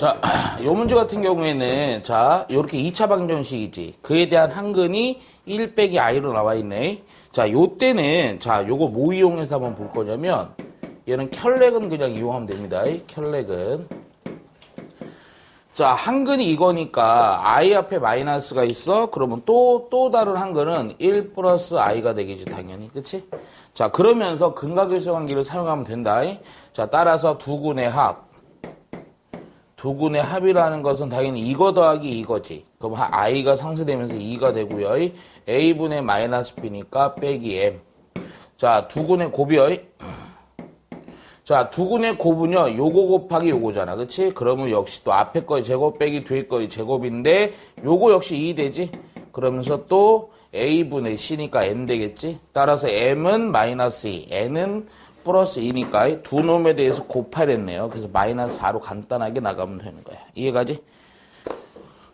자, 요 문제 같은 경우에는, 자, 요렇게 2차 방정식이지. 그에 대한 한근이 1 빼기 i로 나와 있네. 자, 요 때는, 자, 요거 뭐 이용해서 한번 볼 거냐면, 얘는 켤레근 그냥 이용하면 됩니다. 켤레근. 자, 한근이 이거니까, i 앞에 마이너스가 있어? 그러면 또 다른 한근은 1 플러스 i가 되겠지, 당연히. 그치? 자, 그러면서 근각일수 관계를 사용하면 된다. 자, 따라서 두근의 합. 두근의 합이라는 것은 당연히 이거 더하기 이거지. 그럼 i가 상쇄되면서 2가 되고요. a분의 마이너스 b니까 빼기 m. 자, 두근의 곱이요. 자, 두근의 곱은요. 요거 곱하기 요거잖아. 그치? 그러면 역시 또 앞에 거의 제곱 빼기 뒤에 거의 제곱인데 요거 역시 2 되지? 그러면서 또 a분의 c니까 m 되겠지? 따라서 m은 마이너스 2, n은 플러스 2니까 두 놈에 대해서 곱하랬네요. 그래서 마이너스 4로 간단하게 나가면 되는 거야. 이해가지?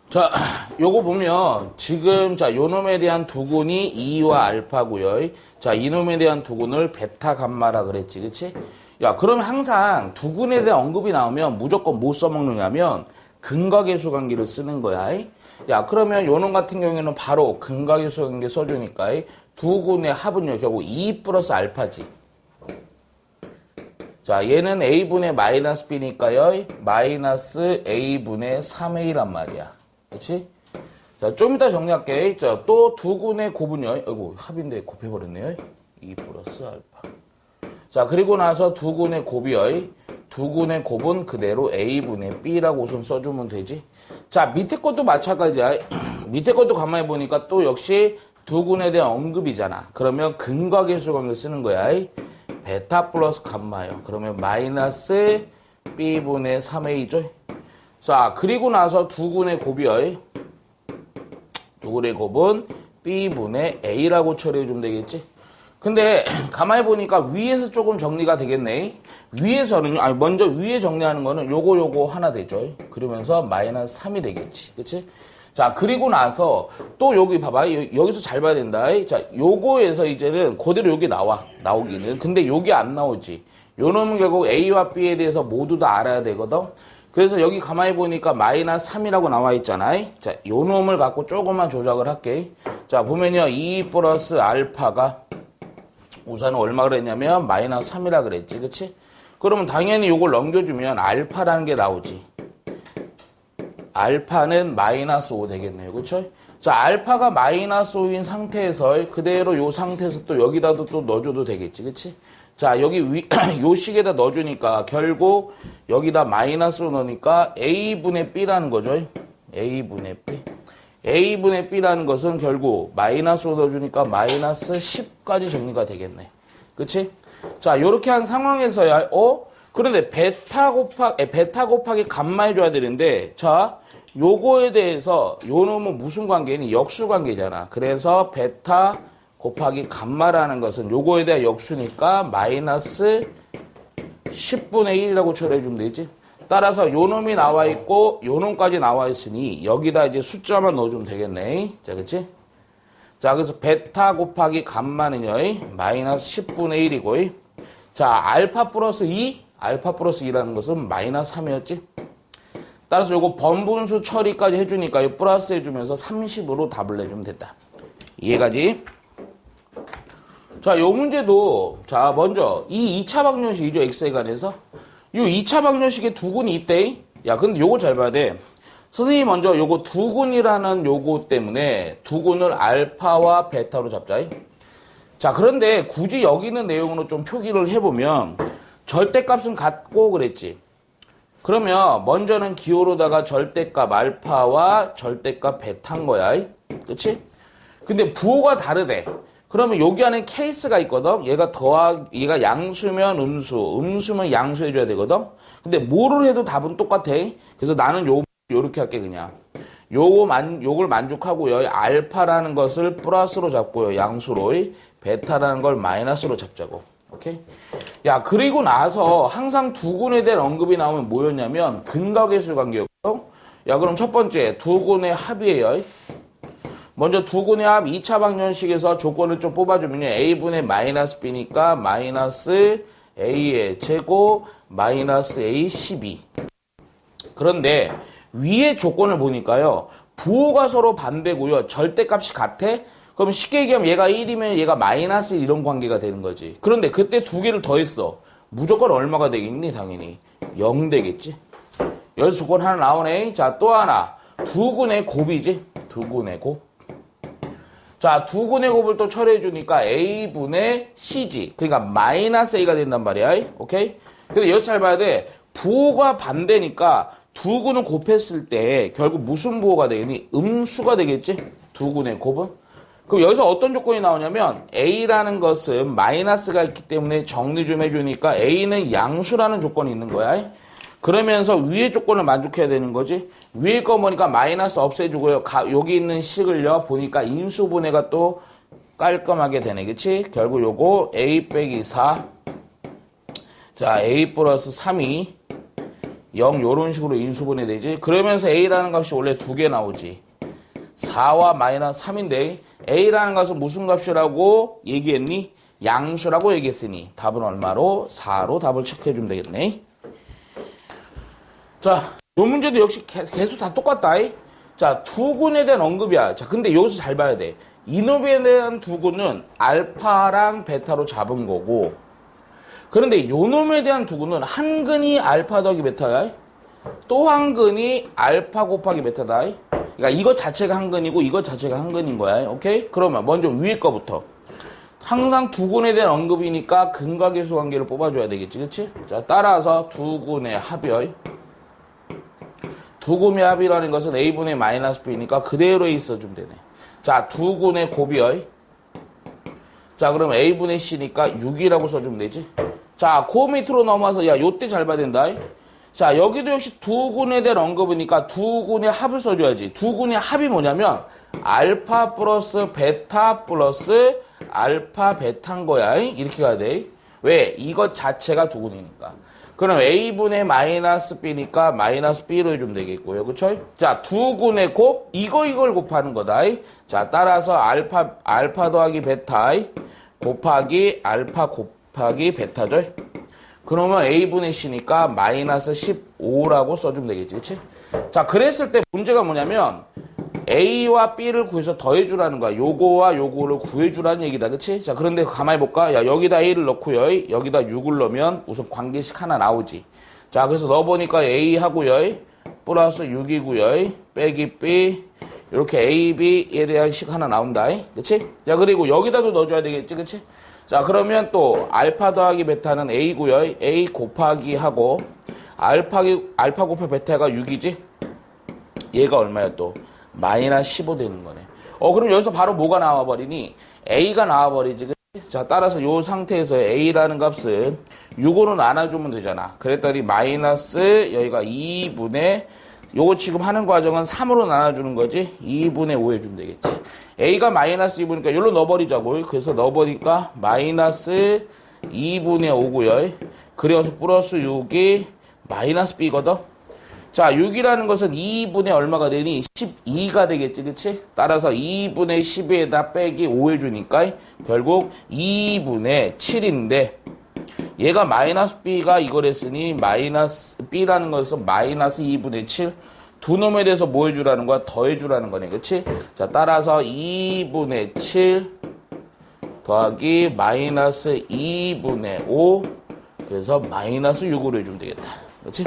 자, 요거 보면 지금 자, 요 놈에 대한 두근이 2와 알파고요. 자, 이 놈에 대한 두근을 베타 감마라 그랬지. 그치? 야, 그럼 항상 두근에 대한 언급이 나오면 무조건 뭐 써먹느냐면 근각의수 관계를 쓰는 거야. 야, 그러면 요 놈 같은 경우에는 바로 근각의수 관계 써주니까 두근의 합은요, 결국 2 플러스 알파지. 자, 얘는 a분의 마이너스 b니까요. 마이너스 a분의 3a란 말이야. 그렇지? 자, 좀 이따 정리할게. 자, 또 두근의 곱은요. 아이고, 합인데 곱해버렸네요. 2 플러스 알파. 자, 그리고 나서 두근의 곱이요. 두근의 곱은 그대로 a분의 b라고 우선 써주면 되지. 자, 밑에 것도 마찬가지야. 밑에 것도 가만히 보니까 또 역시 두근에 대한 언급이잖아. 그러면 근각의수 관계를 쓰는 거야. 베타 플러스 감마요. 그러면 마이너스 b분의 3a죠. 자, 그리고 나서 두근의 곱이요. 두근의 곱은 b분의 a라고 처리해주면 되겠지. 근데 가만히 보니까 위에서 조금 정리가 되겠네. 위에서는 먼저 위에 정리하는 거는 요거 하나 되죠. 그러면서 마이너스 3이 되겠지. 그치? 자, 그리고 나서 또 여기 봐봐. 여기서 잘 봐야 된다. 자, 요거에서 이제는 그대로 여기 나오기는. 근데 여기 안 나오지. 요 놈은 결국 A와 B에 대해서 모두 다 알아야 되거든. 그래서 여기 가만히 보니까 마이너스 3이라고 나와 있잖아. 자, 요 놈을 갖고 조금만 조작을 할게. 자, 보면요. 2 플러스 알파가 우선 얼마 그랬냐면 마이너스 3이라 그랬지. 그치? 그러면 당연히 요걸 넘겨주면 알파라는 게 나오지. 알파는 마이너스 5 되겠네요. 그쵸? 자, 알파가 마이너스 5인 상태에서 그대로 요 상태에서 또 여기다도 또 넣어줘도 되겠지. 그치? 자, 여기 요 식에다 넣어주니까 결국 여기다 마이너스로 넣으니까 a분의 b라는 거죠. a분의 b. a분의 b라는 것은 결국 마이너스로 넣어주니까 마이너스 10까지 정리가 되겠네. 그치? 자, 요렇게 한 상황에서야, 그런데 베타 곱하기 감마 해줘야 되는데, 자, 요거에 대해서 요 놈은 무슨 관계니? 역수 관계잖아. 그래서 베타 곱하기 감마라는 것은 요거에 대한 역수니까 마이너스 10분의 1이라고 처리해주면 되지. 따라서 요 놈이 나와 있고 요 놈까지 나와 있으니 여기다 이제 숫자만 넣어주면 되겠네. 자, 그치? 자, 그래서 베타 곱하기 감마는요, 마이너스 10분의 1이고, 자, 알파 플러스 2, 알파 플러스 2라는 것은 마이너스 3이었지? 따라서 요거 번분수 처리까지 해주니까 이 플러스 해주면서 30으로 답을 내주면 된다. 이해가지? 자, 요 문제도, 자, 먼저, 이 2차 방정식이죠, x에 관해서. 요 2차 방정식에 두근이 있대. 야, 근데 요거 잘 봐야 돼. 선생님이 먼저 요거 두근이라는 요거 때문에 두근을 알파와 베타로 잡자. 자, 그런데 굳이 여기 있는 내용으로 좀 표기를 해보면 절대값은 같고 그랬지. 그러면 먼저는 기호로다가 절대값 알파와 절대값 베타인 거야. 그치? 근데 부호가 다르대. 그러면 여기 안에 케이스가 있거든. 얘가 양수면 음수면 양수 해줘야 되거든. 근데 뭐를 해도 답은 똑같아. 그래서 나는 요렇게 할게 그냥. 요걸 만족하고요. 알파라는 것을 플러스로 잡고요. 양수로. 베타라는 걸 마이너스로 잡자고. 오케이? 야, 그리고 나서 항상 두근에 대한 언급이 나오면 뭐였냐면 근각의수 관계였거든. 야, 그럼 첫 번째 두근의 합이에요. 먼저 두근의 합 2차 방정식에서 조건을 좀 뽑아주면 a분의 마이너스 b니까 마이너스 a의 제곱 마이너스 a 12. 그런데 위의 조건을 보니까요. 부호가 서로 반대고요. 절대값이 같아? 그럼 쉽게 얘기하면 얘가 1이면 얘가 마이너스 1 이런 관계가 되는 거지. 그런데 그때 두 개를 더했어. 무조건 얼마가 되겠니? 당연히 0 되겠지. 여기서 조건 하나 나오네. 자, 또 하나. 두근의 곱이지. 두근의 곱. 자, 두근의 곱을 또 처리해주니까 A분의 C지. 그러니까 마이너스 A가 된단 말이야. 오케이? 근데 여기서 잘 봐야 돼. 부호가 반대니까 두근을 곱했을 때 결국 무슨 부호가 되겠니? 음수가 되겠지? 두근의 곱은? 그럼 여기서 어떤 조건이 나오냐면 A라는 것은 마이너스가 있기 때문에 정리 좀 해주니까 A는 양수라는 조건이 있는 거야. 그러면서 위의 조건을 만족해야 되는 거지. 위에 거 보니까 마이너스 없애주고요. 여기 있는 식을요. 보니까 인수분해가 또 깔끔하게 되네. 그치? 결국 요거 A 빼기 4. 자, A 플러스 3이 0 요런 식으로 인수분해 되지. 그러면서 A라는 값이 원래 두 개 나오지. 4와 마이너스 3인데 A라는 것은 무슨 값이라고 얘기했니? 양수라고 얘기했으니 답은 얼마로? 4로 답을 체크해주면 되겠네. 자, 요 문제도 역시 계속 다 똑같다. 자, 두근에 대한 언급이야. 자, 근데 여기서 잘 봐야 돼. 이놈에 대한 두근은 알파랑 베타로 잡은 거고, 그런데 요놈에 대한 두근은 한 근이 알파 더하기 베타야. 또 한 근이 알파 곱하기 베타다. 그러니까 이거 자체가 한 근이고 이거 자체가 한 근인 거야. 오케이? 그러면 먼저 위에 거부터. 항상 두근에 대한 언급이니까 근과 계수 관계를 뽑아줘야 되겠지. 그치? 자, 따라서 두근의 합이요. 두근의 합이라는 것은 A분의 마이너스 B니까 그대로 있어주면 되네. 자, 두근의 곱이요. 자, 그럼 A분의 C니까 6이라고 써주면 되지. 자, 그 밑으로 넘어와서 야, 요때 잘 봐야 된다. 자, 여기도 역시 두근에 대한 언급이니까 두근의 합을 써줘야지. 두근의 합이 뭐냐면 알파 플러스 베타 플러스 알파 베타인 거야. 이렇게 가야 돼. 왜? 이것 자체가 두근이니까. 그럼 A분의 마이너스 B니까 마이너스 B로 해주면 되겠고요. 그쵸? 자, 두근의 곱, 이걸 곱하는 거다. 자, 따라서 알파 더하기 베타 곱하기 알파 곱하기 베타죠. 그러면 A분의 C니까 마이너스 15라고 써주면 되겠지. 그치? 자, 그랬을 때 문제가 뭐냐면 A와 B를 구해서 더해주라는 거야. 요거와 요거를 구해주라는 얘기다. 그치? 자, 그런데 가만히 볼까? 야, 여기다 A를 넣고요. 여기다 6을 넣으면 우선 관계식 하나 나오지. 자, 그래서 넣어보니까 A 하고요. 플러스 6이고요. 빼기 B. 이렇게 A, B에 대한 식 하나 나온다. 그치? 자, 그리고 여기다도 넣어줘야 되겠지. 그치? 자, 그러면 또 알파 더하기 베타는 A고요. A 곱하기 하고 알파 곱하기 베타가 6이지? 얘가 얼마야 또? 마이너스 15 되는 거네. 그럼 여기서 바로 뭐가 나와버리니? A가 나와버리지. 그치? 자, 따라서 이 상태에서 A라는 값은 6으로 나눠주면 되잖아. 그랬더니 마이너스 여기가 2분의 요거 지금 하는 과정은 3으로 나눠주는 거지. 2분의 5 해주면 되겠지. A가 마이너스 2분이니까 여기로 넣어버리자고. 그래서 넣어보니까 마이너스 2분의 5고요. 그래서 플러스 6이 마이너스 B거든. 자, 6이라는 것은 2분의 얼마가 되니? 12가 되겠지, 그치? 따라서 2분의 12에다 빼기 5 해주니까 결국 2분의 7인데 얘가 마이너스 B가 이걸 했으니 마이너스 B라는 것은 마이너스 2분의 7. 두 놈에 대해서 뭐 해주라는 거야? 더해주라는 거네, 그치? 자, 따라서 2분의 7 더하기 마이너스 2분의 5. 그래서 마이너스 6으로 해주면 되겠다. 그치?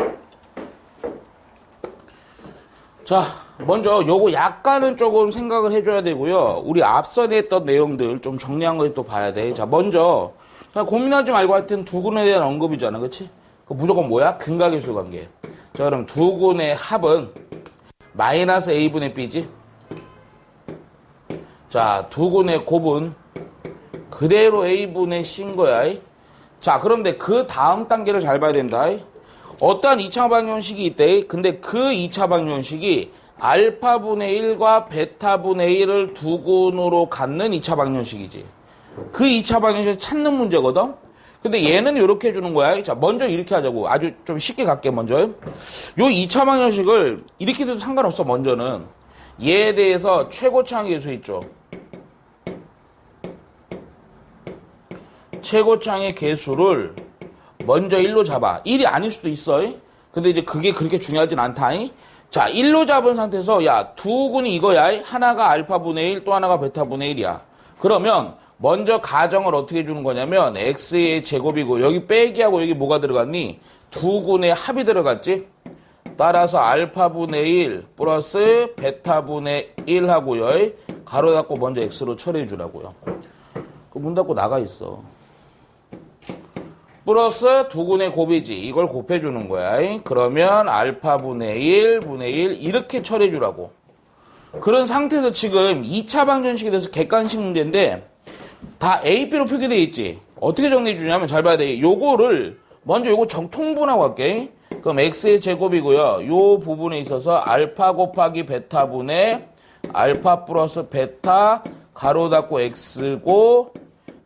자, 먼저 요거 약간은 조금 생각을 해줘야 되고요. 우리 앞선에 했던 내용들 좀 정리한 걸 또 봐야 돼. 자, 먼저 고민하지 말고 하여튼 두근에 대한 언급이잖아. 그치? 무조건 뭐야? 근각계수 관계. 자, 그럼 두근의 합은 마이너스 A분의 B지? 자, 두근의 곱은 그대로 A분의 C인 거야. 자, 그런데 그 다음 단계를 잘 봐야 된다. 어떠한 2차 방정식이 있대. 근데 그 2차 방정식이 알파분의 1과 베타분의 1을 두근으로 갖는 2차 방정식이지. 그 2차 방정식을 찾는 문제거든. 근데 얘는 이렇게 해주는 거야. 자, 먼저 이렇게 하자고. 아주 좀 쉽게 갈게, 먼저. 요 2차 방정식을 이렇게 해도 상관없어, 먼저는. 얘에 대해서 최고차항 계수 있죠. 최고차항의 계수를 먼저 1로 잡아. 1이 아닐 수도 있어. 근데 이제 그게 그렇게 중요하진 않다잉. 자, 1로 잡은 상태에서 야, 두 군이 이거야. 하나가 알파분의 1, 또 하나가 베타분의 1이야. 그러면 먼저 가정을 어떻게 주는 거냐면 x의 제곱이고 여기 빼기하고 여기 뭐가 들어갔니? 두 군의 합이 들어갔지? 따라서 알파분의 1 플러스 베타분의 1 하고요. 가로 닫고 먼저 x로 처리해 주라고요. 문 닫고 나가 있어. 플러스 두 군의 곱이지. 이걸 곱해주는 거야. 그러면 알파분의 1 분의 1 이렇게 처리해 주라고. 그런 상태에서 지금 2차 방정식이 돼서 객관식 문제인데 다 AP로 표기되어 있지. 어떻게 정리해 주냐면 잘 봐야 돼. 요거를 먼저 요거 통분하고 할게. 그럼 x의 제곱이고요. 요 부분에 있어서 알파 곱하기 베타분의 알파 플러스 베타 가로 닫고 x고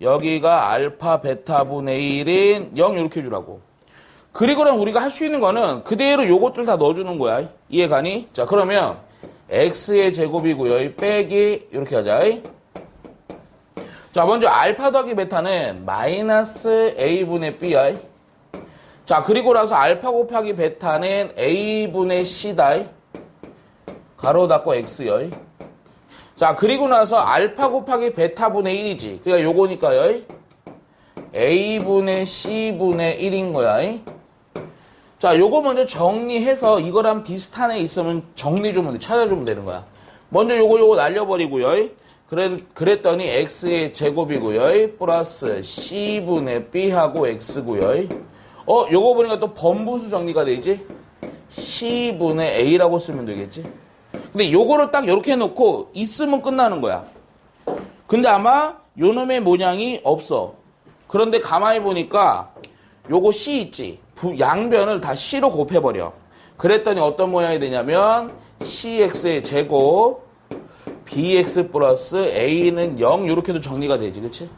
여기가 알파 베타분의 1인 0 이렇게 해주라고. 그리고는 우리가 할 수 있는 거는 그대로 요것들 다 넣어주는 거야. 이해가니? 자, 그러면 x의 제곱이고요. 빼기 이렇게 하자. 자, 먼저 알파 더하기 베타는 마이너스 a분의 b야. 자, 그리고 나서 알파 곱하기 베타는 a분의 c다. 가로 닫고 x요. 자, 그리고 나서 알파 곱하기 베타분의 1이지. 그러니까 요거니까요. a분의 c분의 1인 거야. 자, 요거 먼저 정리해서 이거랑 비슷한 애 있으면 정리해주면 돼. 찾아주면 되는 거야. 먼저 요거 날려버리고요. 그랬더니 x의 제곱이고요. 플러스 c분의 b하고 x고요. 요거 보니까 또 번부수 정리가 되지? c분의 a라고 쓰면 되겠지? 근데 요거를 딱 요렇게 해놓고 있으면 끝나는 거야. 근데 아마 요놈의 모양이 없어. 그런데 가만히 보니까 요거 c 있지? 양변을 다 c로 곱해버려. 그랬더니 어떤 모양이 되냐면 cx의 제곱 bx 플러스 a는 0 요렇게도 정리가 되지. 그치?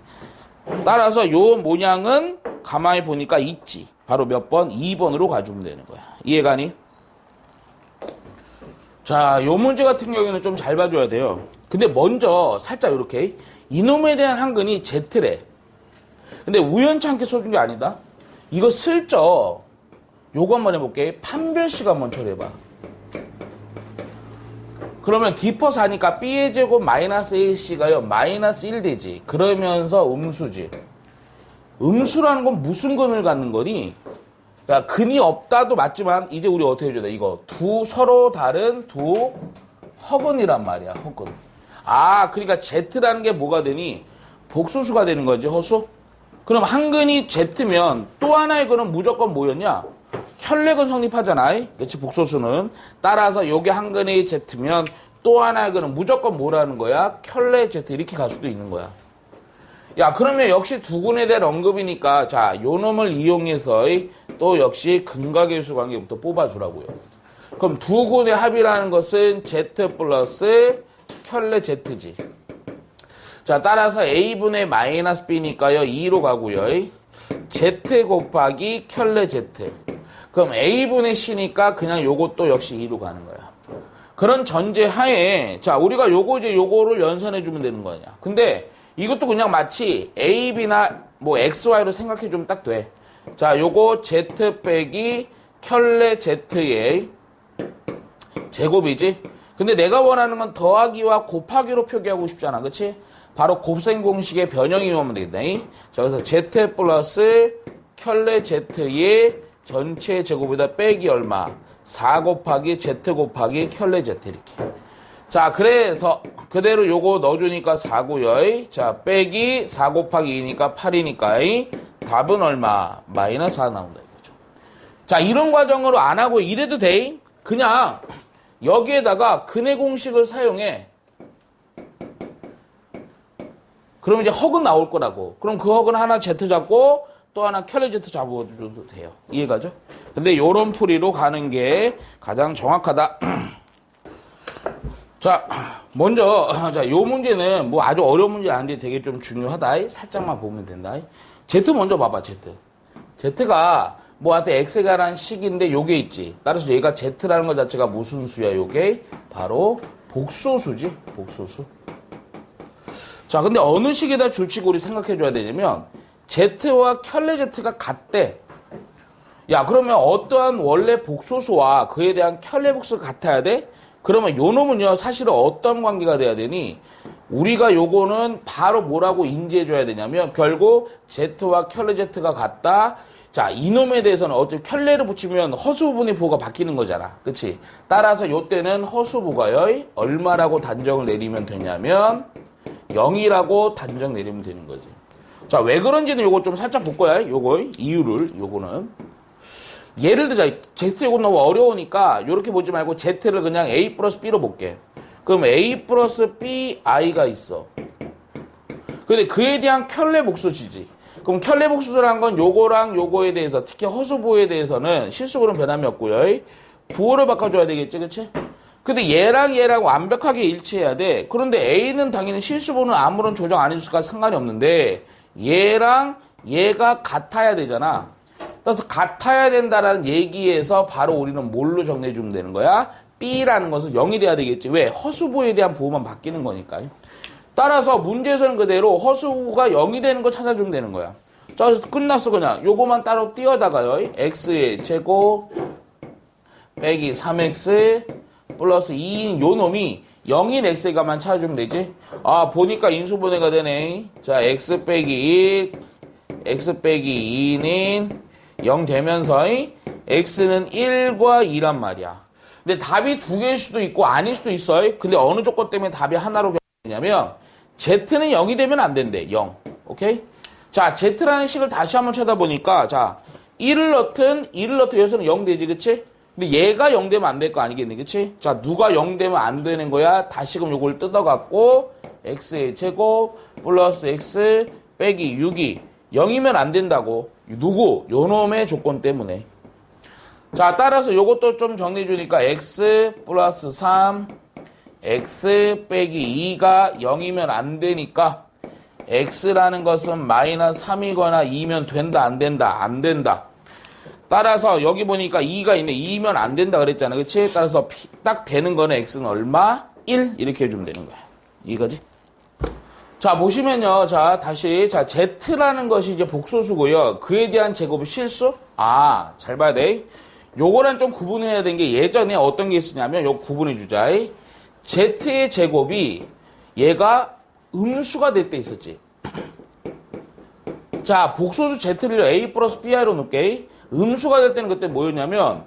따라서 요 모양은 가만히 보니까 있지. 바로 몇 번? 2번으로 가주면 되는 거야. 이해가니? 자, 요 문제 같은 경우에는 좀 잘 봐줘야 돼요. 근데 먼저 살짝 이렇게 이놈에 대한 한근이 Z래. 근데 우연찮게 써준 게 아니다. 이거 슬쩍 요거 한번 해볼게. 판별식 한번 처리해봐. 그러면 디퍼스 하니까 B의 제곱 마이너스 AC가요. 마이너스 1 되지. 그러면서 음수지. 음수라는 건 무슨 근을 갖는 거니? 그러니까 근이 없다도 맞지만 이제 우리 어떻게 해줘야 돼? 이거 서로 다른 두 허근이란 말이야. 허근. 아, 그러니까 Z라는 게 뭐가 되니? 복소수가 되는 거지. 허수? 그럼 한 근이 Z면 또 하나의 근은 무조건 뭐였냐? 혈례근 성립하잖아. 그렇지? 복소수는. 따라서 요게 한 근이 Z면 또 하나의 근은 무조건 뭐라는 거야? 혈례 Z 이렇게 갈 수도 있는 거야. 야, 그러면 역시 두 근에 대한 언급이니까 자, 요 놈을 이용해서 또 역시 근각계수 관계부터 뽑아주라고요. 그럼 두 근의 합이라는 것은 Z 플러스 혈례 Z지. 자, 따라서 A분의 마이너스 B니까요. 2로 가고요. Z 곱하기 혈례 Z. 그럼 A분의 C니까 그냥 요것도 역시 2로 가는 거야. 그런 전제 하에 자, 우리가 요거를 연산해주면 되는 거냐. 근데 이것도 그냥 마치 A, B나 뭐 X, Y로 생각해주면 딱 돼. 자, 요거 Z 빼기 혈례 Z의 제곱이지? 근데 내가 원하는 건 더하기와 곱하기로 표기하고 싶잖아. 그치? 바로 곱셈 공식의 변형이 오면 되겠다. 자, 그래서 Z 플러스 혈례 Z의 전체 제곱에다 빼기 얼마? 4 곱하기 Z 곱하기 혈례 Z 이렇게. 자, 그래서 그대로 요거 넣어주니까 4고요. 자, 빼기 4 곱하기 2니까 8이니까 답은 얼마? 마이너스 4 나온다 이거죠. 자, 이런 과정으로 안 하고 이래도 돼. 그냥 여기에다가 근의 공식을 사용해. 그럼 이제 허근 나올 거라고. 그럼 그 허근 하나 Z 잡고 또 하나 혈례 Z 잡아줘도 돼요. 이해가죠? 근데 요런 풀이로 가는 게 가장 정확하다. 자, 먼저, 자, 요 문제는 뭐 아주 어려운 문제 아닌데 되게 좀 중요하다. 살짝만 보면 된다. Z 먼저 봐봐, Z. Z가 뭐 하여튼 X가 라는 식인데 요게 있지. 따라서 얘가 Z라는 것 자체가 무슨 수야, 요게? 바로 복소수지, 복소수. 자, 근데 어느 식에다 줄치고 우리 생각해 줘야 되냐면, Z와 혈례 Z가 같대. 야, 그러면 어떠한 원래 복소수와 그에 대한 켤레복수가 같아야 돼? 그러면 요 놈은요, 사실은 어떤 관계가 돼야 되니? 우리가 요거는 바로 뭐라고 인지해줘야 되냐면, 결국 Z와 켤레 Z가 같다. 자, 이놈에 대해서는 어차피 켤레를 붙이면 허수부분의 부호가 바뀌는 거잖아. 그치? 따라서 요때는 허수부가요, 얼마라고 단정을 내리면 되냐면, 0이라고 단정 내리면 되는 거지. 자, 왜 그런지는 요거 좀 살짝 볼 거야. 요거, 이유를, 요거는. 예를 들자, Z 요거 너무 어려우니까, 요렇게 보지 말고 Z를 그냥 A 플러스 B로 볼게. 그럼 A 플러스 B I가 있어. 근데 그에 대한 켤레 복수시지. 그럼 켤레 복수라는 건 요거랑 요거에 대해서, 특히 허수부호에 대해서는 실수구는 변함이 없고요. 부호를 바꿔줘야 되겠지, 그치? 근데 얘랑 완벽하게 일치해야 돼. 그런데 A는 당연히 실수부호는 아무런 조정 안 해줬을까 상관이 없는데, 얘랑 얘가 같아야 되잖아. 그래서 같아야 된다라는 얘기에서 바로 우리는 뭘로 정리해주면 되는 거야? B라는 것은 0이 돼야 되겠지. 왜? 허수부호에 대한 부호만 바뀌는 거니까요. 따라서 문제에서는 그대로 허수가 0이 되는 거 찾아주면 되는 거야. 자, 그래서 끝났어, 그냥. 요거만 따로 띄어다가요. x의 제곱 빼기 3x 플러스 2인 요 놈이 0인 x가만 찾아주면 되지. 아, 보니까 인수분해가 되네. 자, x 빼기 1, x 빼기 2는 0 되면서 x는 1과 2란 말이야. 근데 답이 두 개일 수도 있고 아닐 수도 있어요. 근데 어느 조건 때문에 답이 하나로 되냐면 Z는 0이 되면 안 된대. 0. 오케이? 자, Z라는 식을 다시 한번 쳐다보니까, 자, 1을 넣든 여기서는 0 되지, 그치? 근데 얘가 0 되면 안 될 거 아니겠니, 그치? 자, 누가 0 되면 안 되는 거야? 다시금 요걸 뜯어갖고, x의 제곱, 플러스 x, 빼기 6이 0이면 안 된다고. 누구? 요 놈의 조건 때문에. 자, 따라서 요것도 좀 정리해주니까, x 플러스 3, x 빼기 2가 0이면 안 되니까 x라는 것은 마이너스 3이거나 2면 된다 안 된다? 안 된다. 따라서 여기 보니까 2가 있네. 2면 안 된다 그랬잖아. 그치? 따라서 딱 되는 거는 x는 얼마? 1 이렇게 해주면 되는 거야. 이거지? 자, 보시면요. 자, 다시 자, z라는 것이 이제 복소수고요. 그에 대한 제곱이 실수? 아, 잘 봐야 돼. 요거랑 좀 구분해야 되는 게 예전에 어떤 게 있었냐면 요 구분해 주자. z의 제곱이 얘가 음수가 될 때 있었지. 자, 복소수 z를 a 플러스 bi로 놓을게. 음수가 될 때는 그때 뭐였냐면,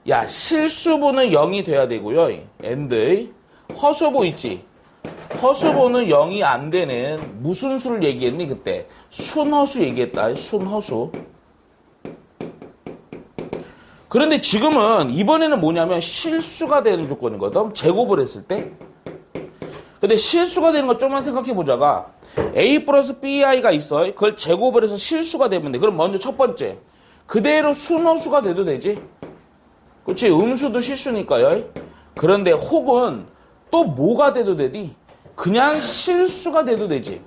야, 실수분은 0이 돼야 되고요. and 허수부 있지. 허수부는 0이 안 되는 무슨 수를 얘기했니 그때? 순허수 얘기했다. 순허수. 그런데 지금은 이번에는 뭐냐면 실수가 되는 조건이거든. 제곱을 했을 때. 근데 실수가 되는 거 좀만 생각해 보자가 a 플러스 bi가 있어. 그걸 제곱을 해서 실수가 되면 돼. 그럼 먼저 첫 번째. 그대로 순허수가 돼도 되지. 그렇지? 음수도 실수니까요. 그런데 혹은 또 뭐가 돼도 되니? 그냥 실수가 돼도 되지.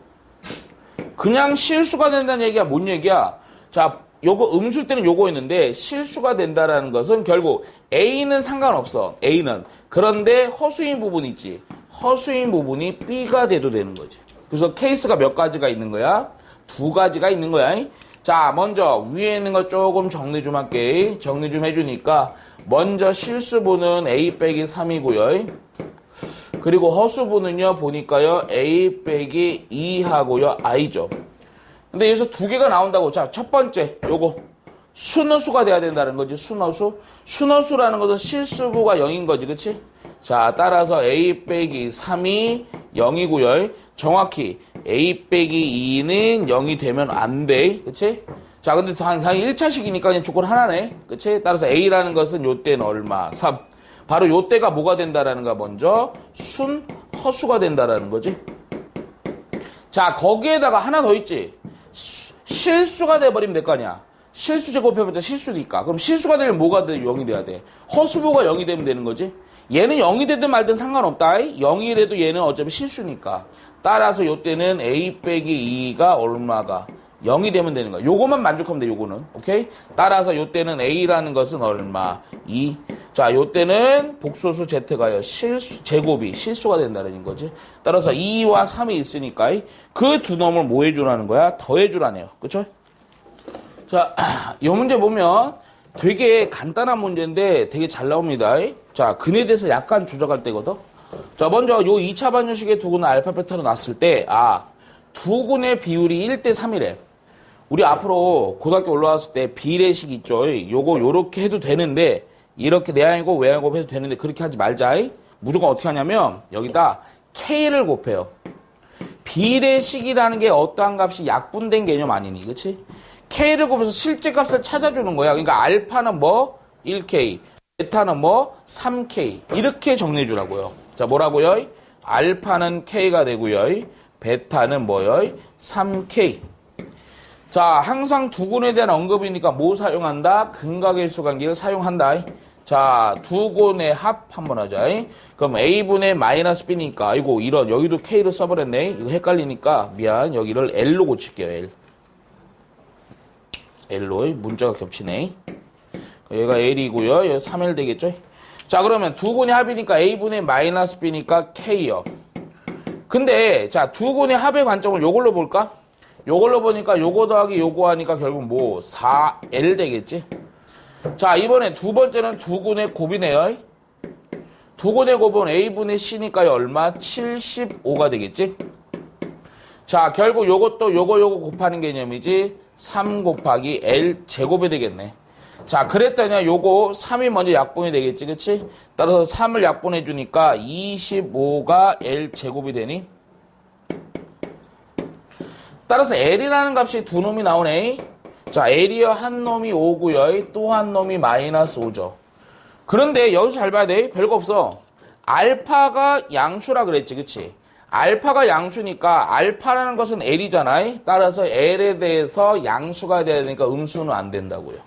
그냥 실수가 된다는 얘기야. 뭔 얘기야? 자, 요거 음수일 때는 요거였는데 실수가 된다라는 것은 결국 A는 상관없어. A는. 그런데 허수인 부분이 있지. 허수인 부분이 B가 돼도 되는 거지. 그래서 케이스가 몇 가지가 있는 거야? 두 가지가 있는 거야. 자, 먼저 위에 있는 거 조금 정리 좀 할게. 정리 좀 해주니까 먼저 실수분은 A 빼기 3이고요. 그리고 허수분은요 보니까요 A 빼기 2하고요 I죠. 근데 여기서 두 개가 나온다고. 자, 첫 번째 요거 순허수가 돼야 된다는 거지. 순허수. 순허수라는 것은 실수부가 0인 거지. 그치? 자, 따라서 A 빼기 3이 0이고요. 정확히 A 빼기 2는 0이 되면 안 돼. 그치? 자, 근데 당연히 1차식이니까 그냥 조건 하나네. 그치? 따라서 A라는 것은 요때는 얼마? 3. 바로 요때가 뭐가 된다라는 거 먼저 순허수가 된다라는 거지. 자, 거기에다가 하나 더 있지. 실수가 돼버리면 될 거 아니야. 실수 제곱해보자. 실수니까. 그럼 실수가 되면 뭐가 돼? 0이 돼야 돼. 허수부가 0이 되면 되는 거지. 얘는 0이 되든 말든 상관없다. 0이라도 얘는 어차피 실수니까. 따라서 요때는 A 빼기 2가 얼마가? 0이 되면 되는 거야. 요거만 만족하면 돼, 요거는. 오케이? 따라서 요때는 A라는 것은 얼마? 2. 자, 요때는 복소수 Z가요. 제곱이 실수가 된다는 거지. 따라서 2와 3이 있으니까 그 두 놈을 뭐 해주라는 거야? 더해주라네요. 그쵸? 자, 요 문제 보면 되게 간단한 문제인데 되게 잘 나옵니다. 자, 근에 대해서 약간 조작할 때거든. 자, 먼저 요 2차 반응식의 두근은 알파 베타로 놨을 때, 두근의 비율이 1대 3이래. 우리 앞으로 고등학교 올라왔을 때 비례식 있죠. 요거 요렇게 해도 되는데, 이렇게 내항이고 외항이고 해도 되는데, 그렇게 하지 말자. 무조건 어떻게 하냐면, 여기다 K를 곱해요. 비례식이라는 게 어떠한 값이 약분된 개념 아니니, 그치? K를 곱해서 실제 값을 찾아주는 거야. 그러니까 알파는 뭐? 1K, 베타는 뭐? 3K. 이렇게 정리해주라고요. 자, 뭐라고요? 알파는 K가 되고요. 베타는 뭐요? 3K. 자, 항상 두근에 대한 언급이니까 뭐 사용한다? 근각일수 관계를 사용한다. 자, 두근의 합 한번 하자. 그럼 A분의 마이너스 B니까, 이거 이런, 여기도 K를 써버렸네. 이거 헷갈리니까, 미안. 여기를 L로 고칠게요, L. L로, 문자가 겹치네. 여기가 L이고요. 여기 3L 되겠죠? 자, 그러면 두근의 합이니까 A분의 마이너스 B니까 K요. 근데, 자, 두근의 합의 관점을 요걸로 볼까? 요걸로 보니까 요거 더하기 요거 하니까 결국 뭐, 4L 되겠지? 자, 이번에 두 번째는 두근의 곱이네요. 두근의 곱은 A분의 C니까요, 얼마? 75가 되겠지? 자, 결국 요것도 요거 곱하는 개념이지, 3 곱하기 L 제곱이 되겠네. 자, 그랬더니 요거 3이 먼저 약분이 되겠지, 그치? 따라서 3을 약분해 주니까 25가 L 제곱이 되니? 따라서 L이라는 값이 두 놈이 나오네. 자, L이요, 한 놈이 5고요. 또 한 놈이 마이너스 5죠. 그런데 여기서 잘 봐야 돼. 별거 없어. 알파가 양수라 그랬지, 그치? 알파가 양수니까 알파라는 것은 L이잖아. 따라서 L에 대해서 양수가 돼야 되니까 음수는 안 된다고요.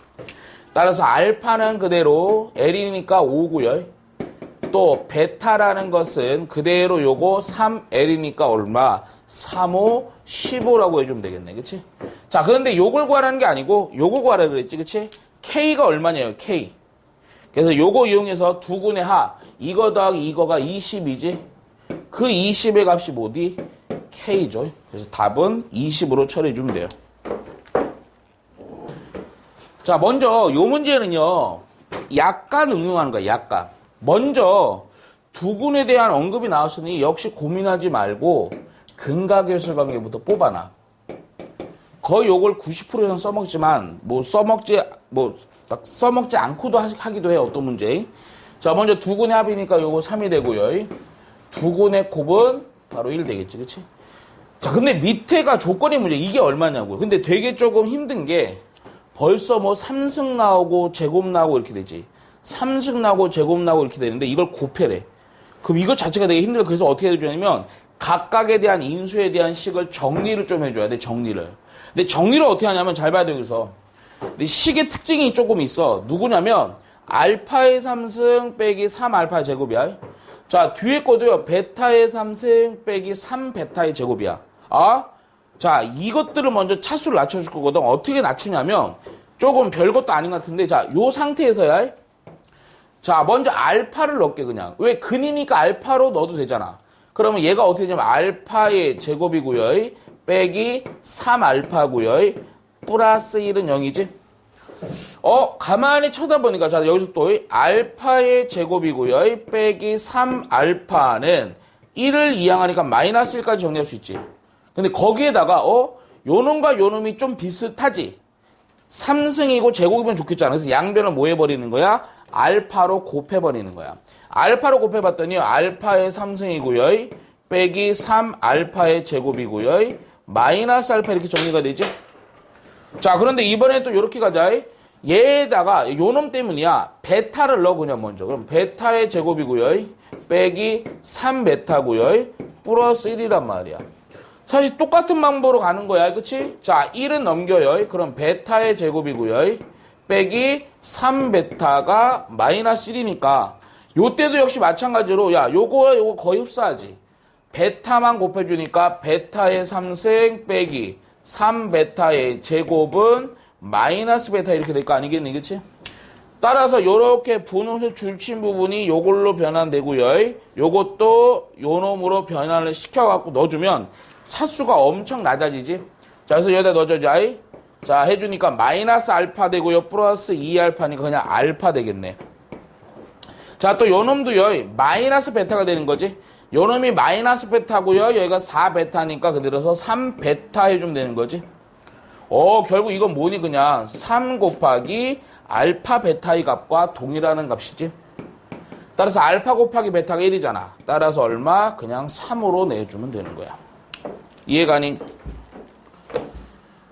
따라서 알파는 그대로 L이니까 5고요. 또 베타라는 것은 그대로 요거 3L이니까 얼마? 3, 5, 15라고 해주면 되겠네. 그치? 자, 그런데 요걸 구하라는 게 아니고 요걸 구하라 그랬지. 그치? K가 얼마냐요? K. 그래서 요거 이용해서 두근의 합. 이거 더하기 이거가 20이지. 그 20의 값이 뭐디? K죠. 그래서 답은 20으로 처리해주면 돼요. 자, 먼저 요 문제는요. 약간 응용하는 거야. 약간. 먼저 두근에 대한 언급이 나왔으니 역시 고민하지 말고 근각일수 관계부터 뽑아놔. 거의 요걸 90% 이상 써먹지만 딱 써먹지 않고도 하기도 해요. 어떤 문제. 자, 먼저 두근의 합이니까 요거 3이 되고요. 두근의 곱은 바로 1 되겠지. 그치? 자, 근데 밑에가 조건의 문제. 이게 얼마냐고요. 근데 되게 조금 힘든 게 벌써 뭐 3승 나오고 제곱 나오고 이렇게 되지. 3승 나오고 제곱 나오고 이렇게 되는데 이걸 곱해래. 그럼 이거 자체가 되게 힘들어. 그래서 어떻게 해주냐면 각각에 대한 인수에 대한 식을 정리를 좀 해줘야 돼. 정리를. 근데 정리를 어떻게 하냐면 잘 봐야 돼. 여기서. 근데 식의 특징이 조금 있어. 누구냐면 알파의 3승 빼기 3알파 제곱이야. 자, 뒤에 거도요. 베타의 3승 빼기 3베타의 제곱이야. 자, 이것들을 먼저 차수를 낮춰줄 거거든. 어떻게 낮추냐면 조금 별것도 아닌 것 같은데, 자, 요 상태에서야. 자, 먼저 알파를 넣을게 그냥. 왜? 근이니까 알파로 넣어도 되잖아. 그러면 얘가 어떻게 되냐면 알파의 제곱이고요. 빼기 3알파고요. 플러스 1은 0이지. 가만히 쳐다보니까 자, 여기서 또 알파의 제곱이고요. 빼기 3알파는 1을 이항하니까 마이너스 1까지 정리할 수 있지. 근데 거기에다가 요놈과 요놈이 좀 비슷하지. 3승이고 제곱이면 좋겠잖아. 그래서 양변을 뭐 해버리는 거야? 알파로 곱해버리는 거야. 알파로 곱해봤더니 알파의 3승이고요. 빼기 3알파의 제곱이고요. 마이너스 알파 이렇게 정리가 되지? 자, 그런데 이번에 또 이렇게 가자. 얘에다가 요놈 때문이야. 베타를 넣어 그냥 먼저. 그럼 베타의 제곱이고요. 빼기 3베타고요. 플러스 1이란 말이야. 사실 똑같은 방법으로 가는 거야. 그치? 자, 1은 넘겨요. 그럼 베타의 제곱이고요. 빼기 3베타가 마이너스 1이니까 요때도 역시 마찬가지로 야, 요거 거의 흡사하지. 베타만 곱해주니까 베타의 3승 빼기 3베타의 제곱은 마이너스 베타 이렇게 될 거 아니겠니? 그치? 따라서 요렇게 분홍색 줄친 부분이 요걸로 변환되고요. 요것도 요놈으로 변환을 시켜갖고 넣어주면 차수가 엄청 낮아지지. 자, 그래서 여기다 넣어줘자. 자, 해주니까 마이너스 알파 되고요. 플러스 2알파니까 그냥 알파 되겠네. 자, 또 요 놈도요. 마이너스 베타가 되는 거지. 요 놈이 마이너스 베타고요. 여기가 4베타니까 그대로서 3베타 해주면 되는 거지. 결국 이건 뭐니 그냥 3 곱하기 알파 베타의 값과 동일하는 값이지. 따라서 알파 곱하기 베타가 1이잖아. 따라서 얼마? 그냥 3으로 내주면 되는 거야. 이해가니?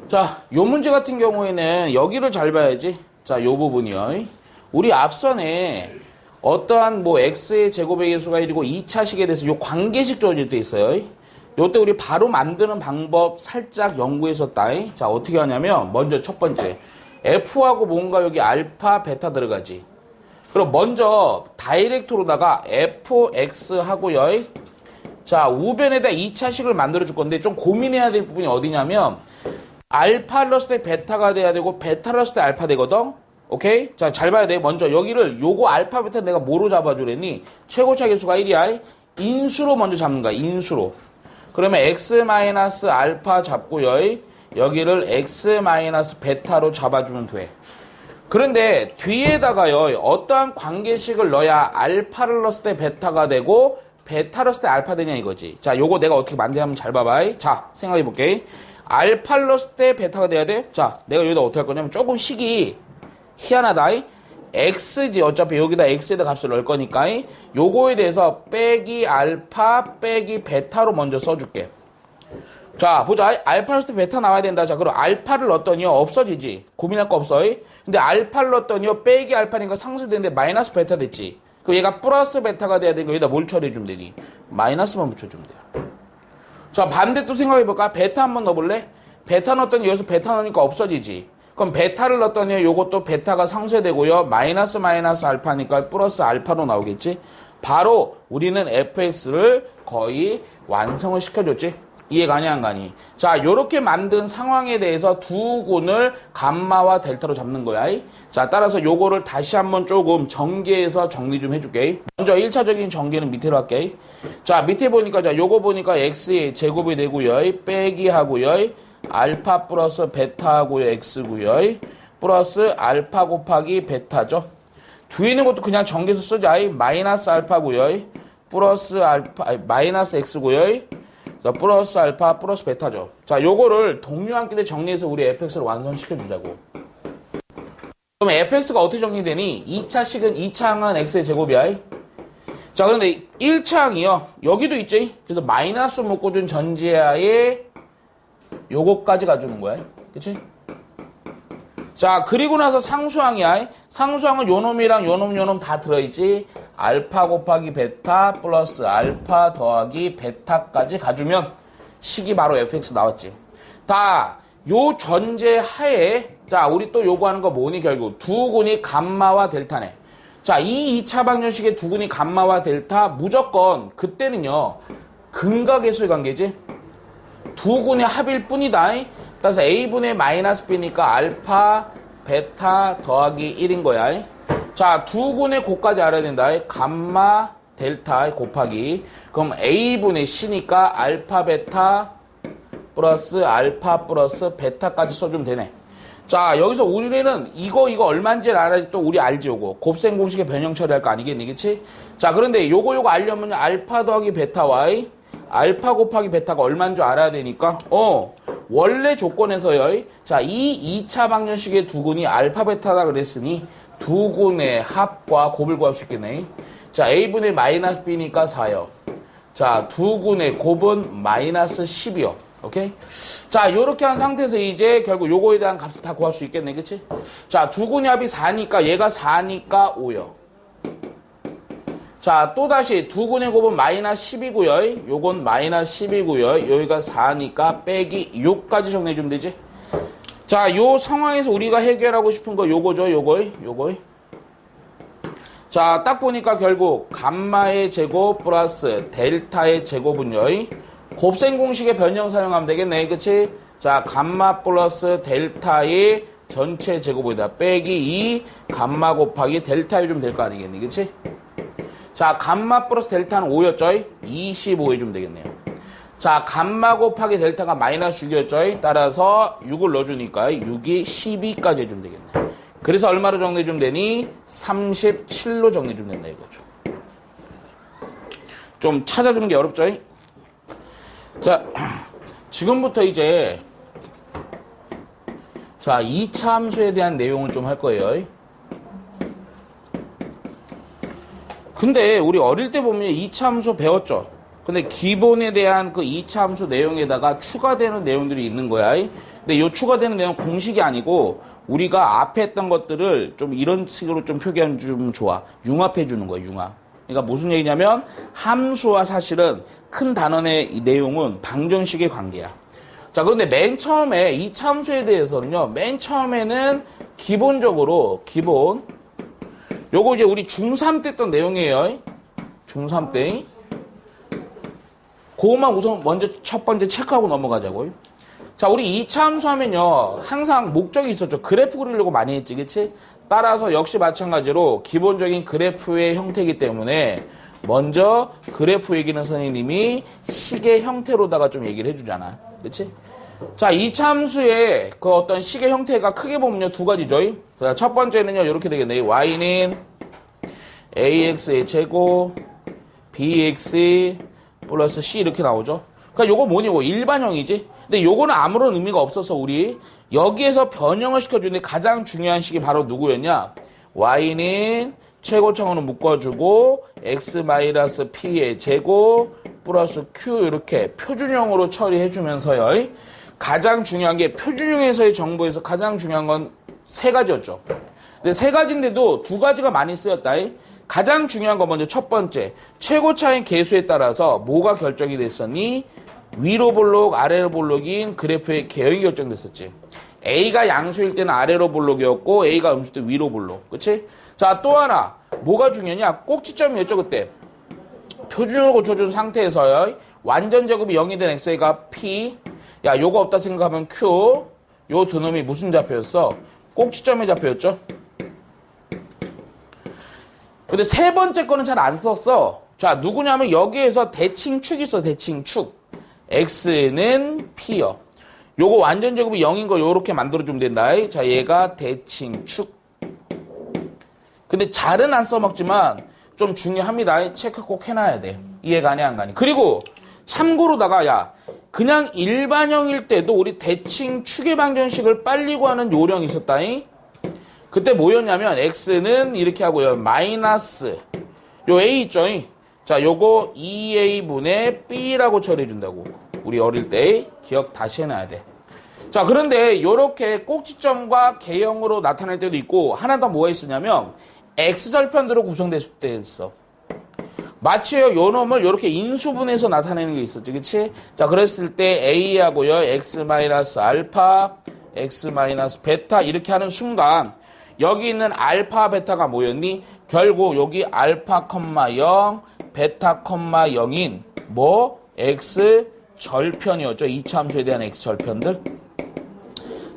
자, 요 문제 같은 경우에는 여기를 잘 봐야지. 자, 요 부분이요. 우리 앞선에 어떠한 뭐 x의 제곱의 개수가 1이고 2차식에 대해서 요 관계식 주어질 때 있어요. 요때 우리 바로 만드는 방법 살짝 연구했었다. 자, 어떻게 하냐면 먼저 첫 번째 f하고 뭔가 여기 알파 베타 들어가지. 그럼 먼저 다이렉트로다가 fx 하고요. 자, 우변에다 2차식을 만들어 줄 건데 좀 고민해야 될 부분이 어디냐면 알파 넣었을 때 베타가 돼야 되고 베타 넣었을 때 알파 되거든. 오케이? 자, 잘 봐야 돼. 먼저 여기를 요거 알파 베타 내가 뭐로 잡아주랬니? 최고차 계수가 1이야. 인수로 먼저 잡는 거야. 인수로. 그러면 x-알파 잡고요. 여기를 x-베타로 잡아주면 돼. 그런데 뒤에다가요. 어떠한 관계식을 넣어야 알파를 넣었을 때 베타가 되고 베타를 넣었을 때 알파 되냐 이거지. 자, 요거 내가 어떻게 만드냐면 잘 봐봐. 자, 생각해 볼게. 알파를 넣었을 때 베타가 돼야 돼. 자, 내가 여기다 어떻게 할 거냐면 조금 식이 희한하다. x지. 어차피 여기다 x에다 값을 넣을 거니까 요거에 대해서 빼기 알파 빼기 베타로 먼저 써줄게. 자, 보자. 알파 넣었을 때 베타 나와야 된다. 자, 그럼 알파를 넣었더니요 없어지지. 고민할 거 없어. 근데 알파를 넣었더니요 빼기 알파니까 상쇄되는데 마이너스 베타 됐지. 그럼 얘가 플러스 베타가 돼야 되니까 여기다 뭘 처리해주면 되니? 마이너스만 붙여주면 돼요. 자, 반대 또 생각해볼까? 베타 한번 넣어볼래? 베타 넣었더니 여기서 베타 넣으니까 없어지지. 그럼 베타를 넣었더니 요것도 베타가 상쇄되고요. 마이너스 알파니까 플러스 알파로 나오겠지. 바로 우리는 fx를 거의 완성을 시켜줬지. 이해가니 안 가니? 자, 요렇게 만든 상황에 대해서 두 군을 감마와 델타로 잡는 거야. 자, 따라서 요거를 다시 한번 조금 전개해서 정리 좀 해줄게. 먼저 1차적인 전개는 밑으로 할게. 자, 밑에 보니까 자, 요거 보니까 x의 제곱이 되고요. 빼기 하고요. 알파 플러스 베타 하고요. x고요. 플러스 알파 곱하기 베타죠. 뒤에 있는 것도 그냥 전개해서 쓰자. 마이너스 알파고요. 플러스 알파, 마이너스 x고요. 자, 플러스 알파 플러스 베타죠. 자, 요거를 동류한끼리 정리해서 우리 fx를 완성시켜주자고. 그럼 fx가 어떻게 정리되니? 2차식은 2차항은 x의 제곱이야. 자, 그런데 1차항이요. 여기도 있지? 그래서 마이너스 묶어준 전제하에 요거까지 가주는 거야. 그치? 자, 그리고 나서 상수항이야. 상수항은 요놈이랑 요놈 다 들어있지. 알파 곱하기 베타 플러스 알파 더하기 베타까지 가주면 식이 바로 fx 나왔지. 다 요 전제 하에 자, 우리 또 요구하는 거 뭐니 결국? 두 군이 감마와 델타네. 자, 이 2차 방정식의 두 군이 감마와 델타 무조건 그때는요. 근각계수의 관계지. 두 군의 합일 뿐이다. 따라서 a분의 마이너스 b니까 알파 베타 더하기 1인 거야. 자, 두 군의 곱까지 알아야 된다. 감마 델타 곱하기. 그럼 a분의 c니까 알파 베타 플러스 알파 플러스 베타까지 써주면 되네. 자, 여기서 우리는 이거 얼마인지를 알아야지 또 우리 알지 요거. 곱셈 공식의 변형 처리할 거 아니겠니? 그치? 자, 그런데 요거 알려면 알파 더하기 베타 y 알파 곱하기 베타가 얼마인 줄 알아야 되니까 원래 조건에서요. 자, 이 2차 방정식의 두 군이 알파 베타다 그랬으니 두 군의 합과 곱을 구할 수 있겠네. 자, a분의 마이너스 b니까 4요. 자, 두 군의 곱은 마이너스 10이요. 오케이? 자, 요렇게 한 상태에서 이제 결국 요거에 대한 값을 다 구할 수 있겠네. 그치? 자, 두 군의 합이 4니까 얘가 4니까 5요. 자, 또다시 두 군의 곱은 마이너스 10이고요. 요건 마이너스 10이고요. 여기가 4니까 빼기 6까지 정리해주면 되지. 자, 요 상황에서 우리가 해결하고 싶은 거 요거죠. 요거. 자, 딱 보니까 결국 감마의 제곱 플러스 델타의 제곱은요. 곱셈 공식의 변형 사용하면 되겠네. 그치? 자, 감마 플러스 델타의 전체 제곱에다 빼기 2 감마 곱하기 델타 해주면 될 거 아니겠니? 그치? 자, 감마 플러스 델타는 5였죠? 25 해주면 되겠네요. 자, 감마 곱하기 델타가 마이너스 6이었죠. 따라서 6을 넣어주니까 6이 12까지 해주면 되겠네. 그래서 얼마로 정리해주면 되니? 37로 정리해주면 된다 이거죠. 좀 찾아주는 게 어렵죠? 자, 지금부터 이제 자, 2차 함수에 대한 내용을 좀 할 거예요. 근데 우리 어릴 때 보면 2차 함수 배웠죠? 근데 기본에 대한 그 2차 함수 내용에다가 추가되는 내용들이 있는 거야. 근데 이 추가되는 내용 공식이 아니고 우리가 앞에 했던 것들을 좀 이런 식으로 좀 표기하면 좀 좋아. 융합해 주는 거야, 융합. 그러니까 무슨 얘기냐면 함수와 사실은 큰 단원의 이 내용은 방정식의 관계야. 자, 그런데 맨 처음에 2차 함수에 대해서는요. 맨 처음에는 기본적으로 요거 이제 우리 중3 때 했던 내용이에요. 중3 때. 그것만 우선 먼저 첫 번째 체크하고 넘어가자고요. 자, 우리 2차 함수 하면요. 항상 목적이 있었죠. 그래프 그리려고 많이 했지, 그치? 따라서 역시 마찬가지로 기본적인 그래프의 형태이기 때문에 먼저 그래프 얘기는 선생님이 식의 형태로다가 좀 얘기를 해주잖아. 그치? 자, 2차 함수의 그 어떤 식의 형태가 크게 보면요. 두 가지죠. 자, 첫 번째는요. 이렇게 되겠네. y는 ax의 제곱 bx 플러스 c 이렇게 나오죠. 그러니까 요거 뭐냐고 일반형이지. 근데 요거는 아무런 의미가 없어서 우리 여기에서 변형을 시켜주는데 가장 중요한 식이 바로 누구였냐? y는 최고차원을 묶어주고 x-p의 제곱 플러스 q 이렇게 표준형으로 처리해주면서요. 가장 중요한 게 표준형에서의 정보에서 가장 중요한 건 세 가지였죠. 근데 세 가지인데도 두 가지가 많이 쓰였다. 가장 중요한 건 먼저 첫 번째, 최고차인 계수에 따라서 뭐가 결정이 됐었니? 위로 볼록, 아래로 볼록인 그래프의 개형이 결정됐었지. A가 양수일 때는 아래로 볼록이었고 A가 음수일 때 위로 볼록. 그치? 자, 또 하나. 뭐가 중요하냐? 꼭지점이었죠, 그때. 표준형을 고쳐준 상태에서요. 완전 제곱이 0이 된 x가 P. 야, 요거 없다 생각하면 Q. 요 두 놈이 무슨 좌표였어? 꼭지점의 좌표였죠? 근데 세 번째 거는 잘 안 썼어. 자, 누구냐면 여기에서 대칭축이 있어, 대칭축. x는 p요. 요거 완전 제곱이 0인 거 요렇게 만들어주면 된다. 자, 얘가 대칭축. 근데 잘은 안 써먹지만 좀 중요합니다. 체크 꼭 해놔야 돼. 이해가니 안 가니. 그리고 참고로다가 야, 그냥 일반형일 때도 우리 대칭축의 방정식을 빨리 구하는 요령이 있었다. 그때 뭐였냐면 x는 이렇게 하고요. 마이너스 요 a 있죠. 자, 요거 2a분의 b라고 처리해준다고. 우리 어릴 때 기억 다시 해놔야 돼. 자, 그런데 요렇게 꼭지점과 개형으로 나타날 때도 있고 하나 더 뭐가 있었냐면 x절편으로 구성됐을 때 있어. 마치요 요 놈을 요렇게 인수분해서 나타내는 게 있었지. 그치? 자, 그랬을 때 a하고요. x-알파, x-베타 이렇게 하는 순간 여기 있는 알파, 베타가 뭐였니? 결국 여기 알파, 0, 베타, 0인 뭐? x 절편이었죠. 2차 함수에 대한 x 절편들.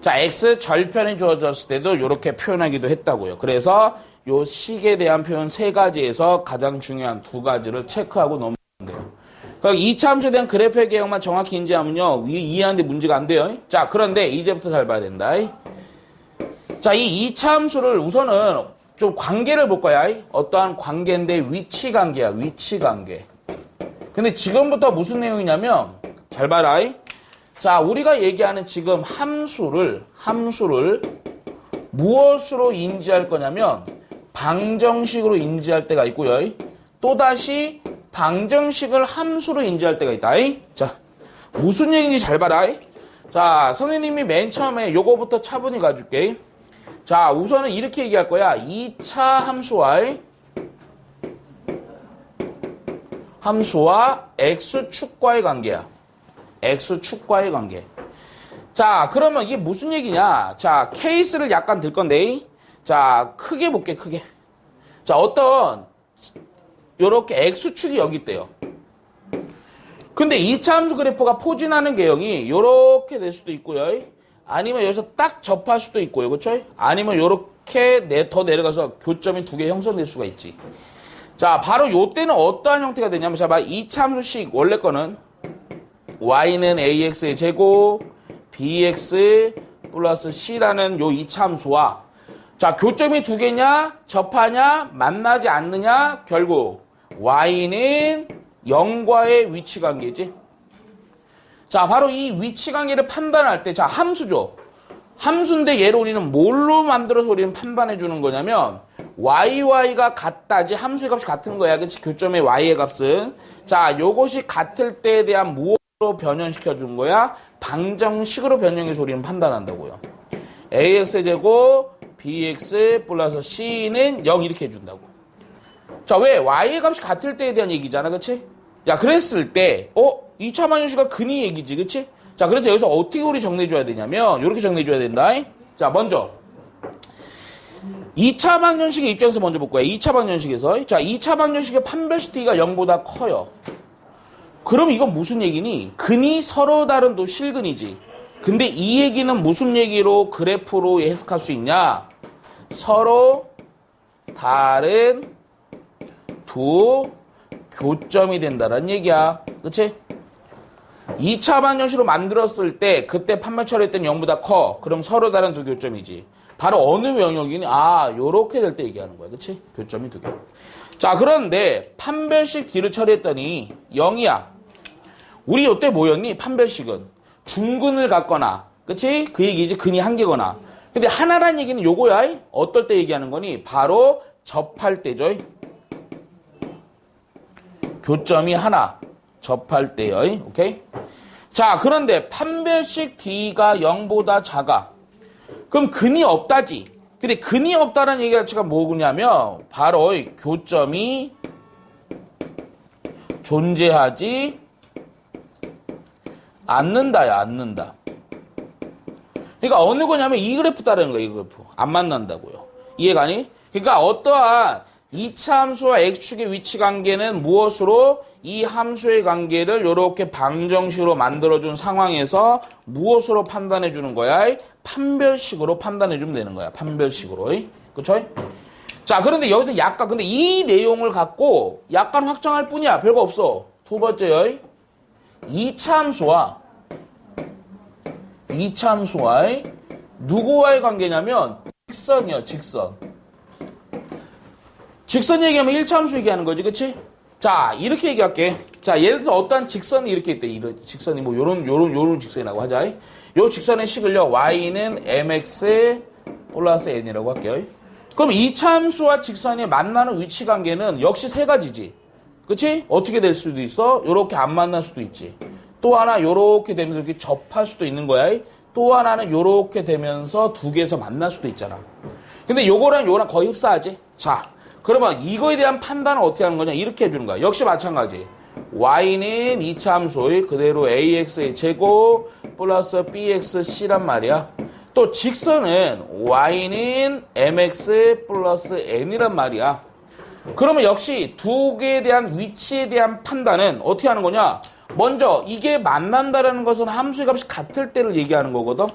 자, x 절편이 주어졌을 때도 이렇게 표현하기도 했다고요. 그래서 요 식에 대한 표현 세 가지에서 가장 중요한 두 가지를 체크하고 넘어가면 돼요. 그러니까 2차 함수에 대한 그래프의 개형만 정확히 인지하면요. 이해하는데 문제가 안 돼요. 자, 그런데 이제부터 잘 봐야 된다. 자, 이 2차 함수를 우선은 좀 관계를 볼 거야. 어떠한 관계인데 위치 관계야, 위치 관계. 근데 지금부터 무슨 내용이냐면 잘 봐라. 자, 우리가 얘기하는 지금 함수를 무엇으로 인지할 거냐면 방정식으로 인지할 때가 있고요. 또다시 방정식을 함수로 인지할 때가 있다. 자, 무슨 얘기인지 잘 봐라. 자, 선생님이 맨 처음에 요거부터 차분히 가줄게. 자, 우선은 이렇게 얘기할 거야. 2차 함수와 x축과의 관계야. x축과의 관계. 자, 그러면 이게 무슨 얘기냐? 자, 케이스를 약간 들 건데. 자, 크게 볼게, 크게. 자, 어떤 요렇게 x축이 여기 있대요. 근데 2차 함수 그래프가 포진하는 개형이 요렇게 될 수도 있고요. 아니면 여기서 딱 접할 수도 있고요. 그렇죠? 아니면 요렇게 더 내려가서 교점이 두 개 형성될 수가 있지. 자, 바로 요 때는 어떠한 형태가 되냐면 자, 봐. 2차 함수식 원래 거는 y는 ax의 제곱 bx 플러스 c라는 요 이차함수와 자, 교점이 두 개냐, 접하냐, 만나지 않느냐, 결국 y는 0과의 위치관계지. 자, 바로 이 위치관계를 판단할 때, 자, 함수죠. 함수인데 얘를 우리는 뭘로 만들어서 우리는 판단해 주는 거냐면 y가 같다지 함수의 값이 같은 거야. 그치? 교점의 y의 값은. 자, 요것이 같을 때에 대한 무엇으로 변형시켜 준 거야? 방정식으로 변형해서 우리는 판단한다고요. ax의 제곱 bx 플러스 c는 0 이렇게 해준다고. 자, 왜? y의 값이 같을 때에 대한 얘기잖아. 그치? 야, 그랬을 때 2차 방정식과 근이 얘기지. 그치? 자, 그래서 여기서 어떻게 우리 정리해줘야 되냐면 이렇게 정리해줘야 된다. 자, 먼저 2차 방정식의 입장에서 먼저 볼 거야. 2차 방정식에서. 자, 2차 방정식의 판별식 t가 0보다 커요. 그럼 이건 무슨 얘기니? 근이 서로 다른 도 실근이지. 근데 이 얘기는 무슨 얘기로 그래프로 해석할 수 있냐? 서로 다른 두 교점이 된다는 얘기야. 그치? 2차 방정식으로 만들었을 때 그때 판별 처리했던 0보다 커. 그럼 서로 다른 두 교점이지. 바로 어느 영역이니? 요렇게 될 때 얘기하는 거야. 그치? 교점이 두 개. 자, 그런데 판별식 D를 처리했더니 0이야. 우리 요때 뭐였니? 판별식은 중근을 갖거나, 그치? 그 얘기지. 근이 한 개거나. 근데 하나란 얘기는 요거야. 어떨 때 얘기하는 거니? 바로 접할 때죠. 교점이 하나. 접할 때요. 오케이? 자, 그런데 판별식 D가 0보다 작아. 그럼 근이 없다지. 근데 근이 없다는 얘기 자체가 뭐냐면 바로 교점이 존재하지 않는다야. 않는다. 그러니까 어느 거냐면 이 그래프 따르는 거야. 이 그래프. 안 만난다고요. 이해가니? 그러니까 어떠한 2차 함수와 x축의 위치 관계는 무엇으로 이 함수의 관계를 이렇게 방정식으로 만들어준 상황에서 무엇으로 판단해 주는 거야? 판별식으로 판단해 주면 되는 거야. 판별식으로. 그쵸? 자, 그런데 여기서 약간, 근데 이 내용을 갖고 약간 확정할 뿐이야. 별거 없어. 두 번째요. 2차 함수와 누구와의 관계냐면 직선이요. 직선. 직선 얘기하면 1차 함수 얘기하는 거지. 그치? 자, 이렇게 얘기할게. 자, 예를 들어서 어떠한 직선이 이렇게 있대. 이런 직선이 뭐 요런 직선이라고 하자. 요 직선의 식을요. y는 mx 플러스 n이라고 할게요. 그럼 2차 함수와 직선이 만나는 위치 관계는 역시 세 가지지. 그치? 어떻게 될 수도 있어? 요렇게 안 만날 수도 있지. 또 하나 요렇게 되면서 이렇게 접할 수도 있는 거야. 또 하나는 요렇게 되면서 두 개에서 만날 수도 있잖아. 근데 요거랑 거의 흡사하지? 자, 그러면 이거에 대한 판단은 어떻게 하는 거냐? 이렇게 해주는 거야. 역시 마찬가지. y는 2차 함수의 그대로 ax의 제곱 플러스 bxc란 말이야. 또 직선은 y는 mx 플러스 n이란 말이야. 그러면 역시 두 개에 대한 위치에 대한 판단은 어떻게 하는 거냐? 먼저 이게 만난다라는 것은 함수의 값이 같을 때를 얘기하는 거거든.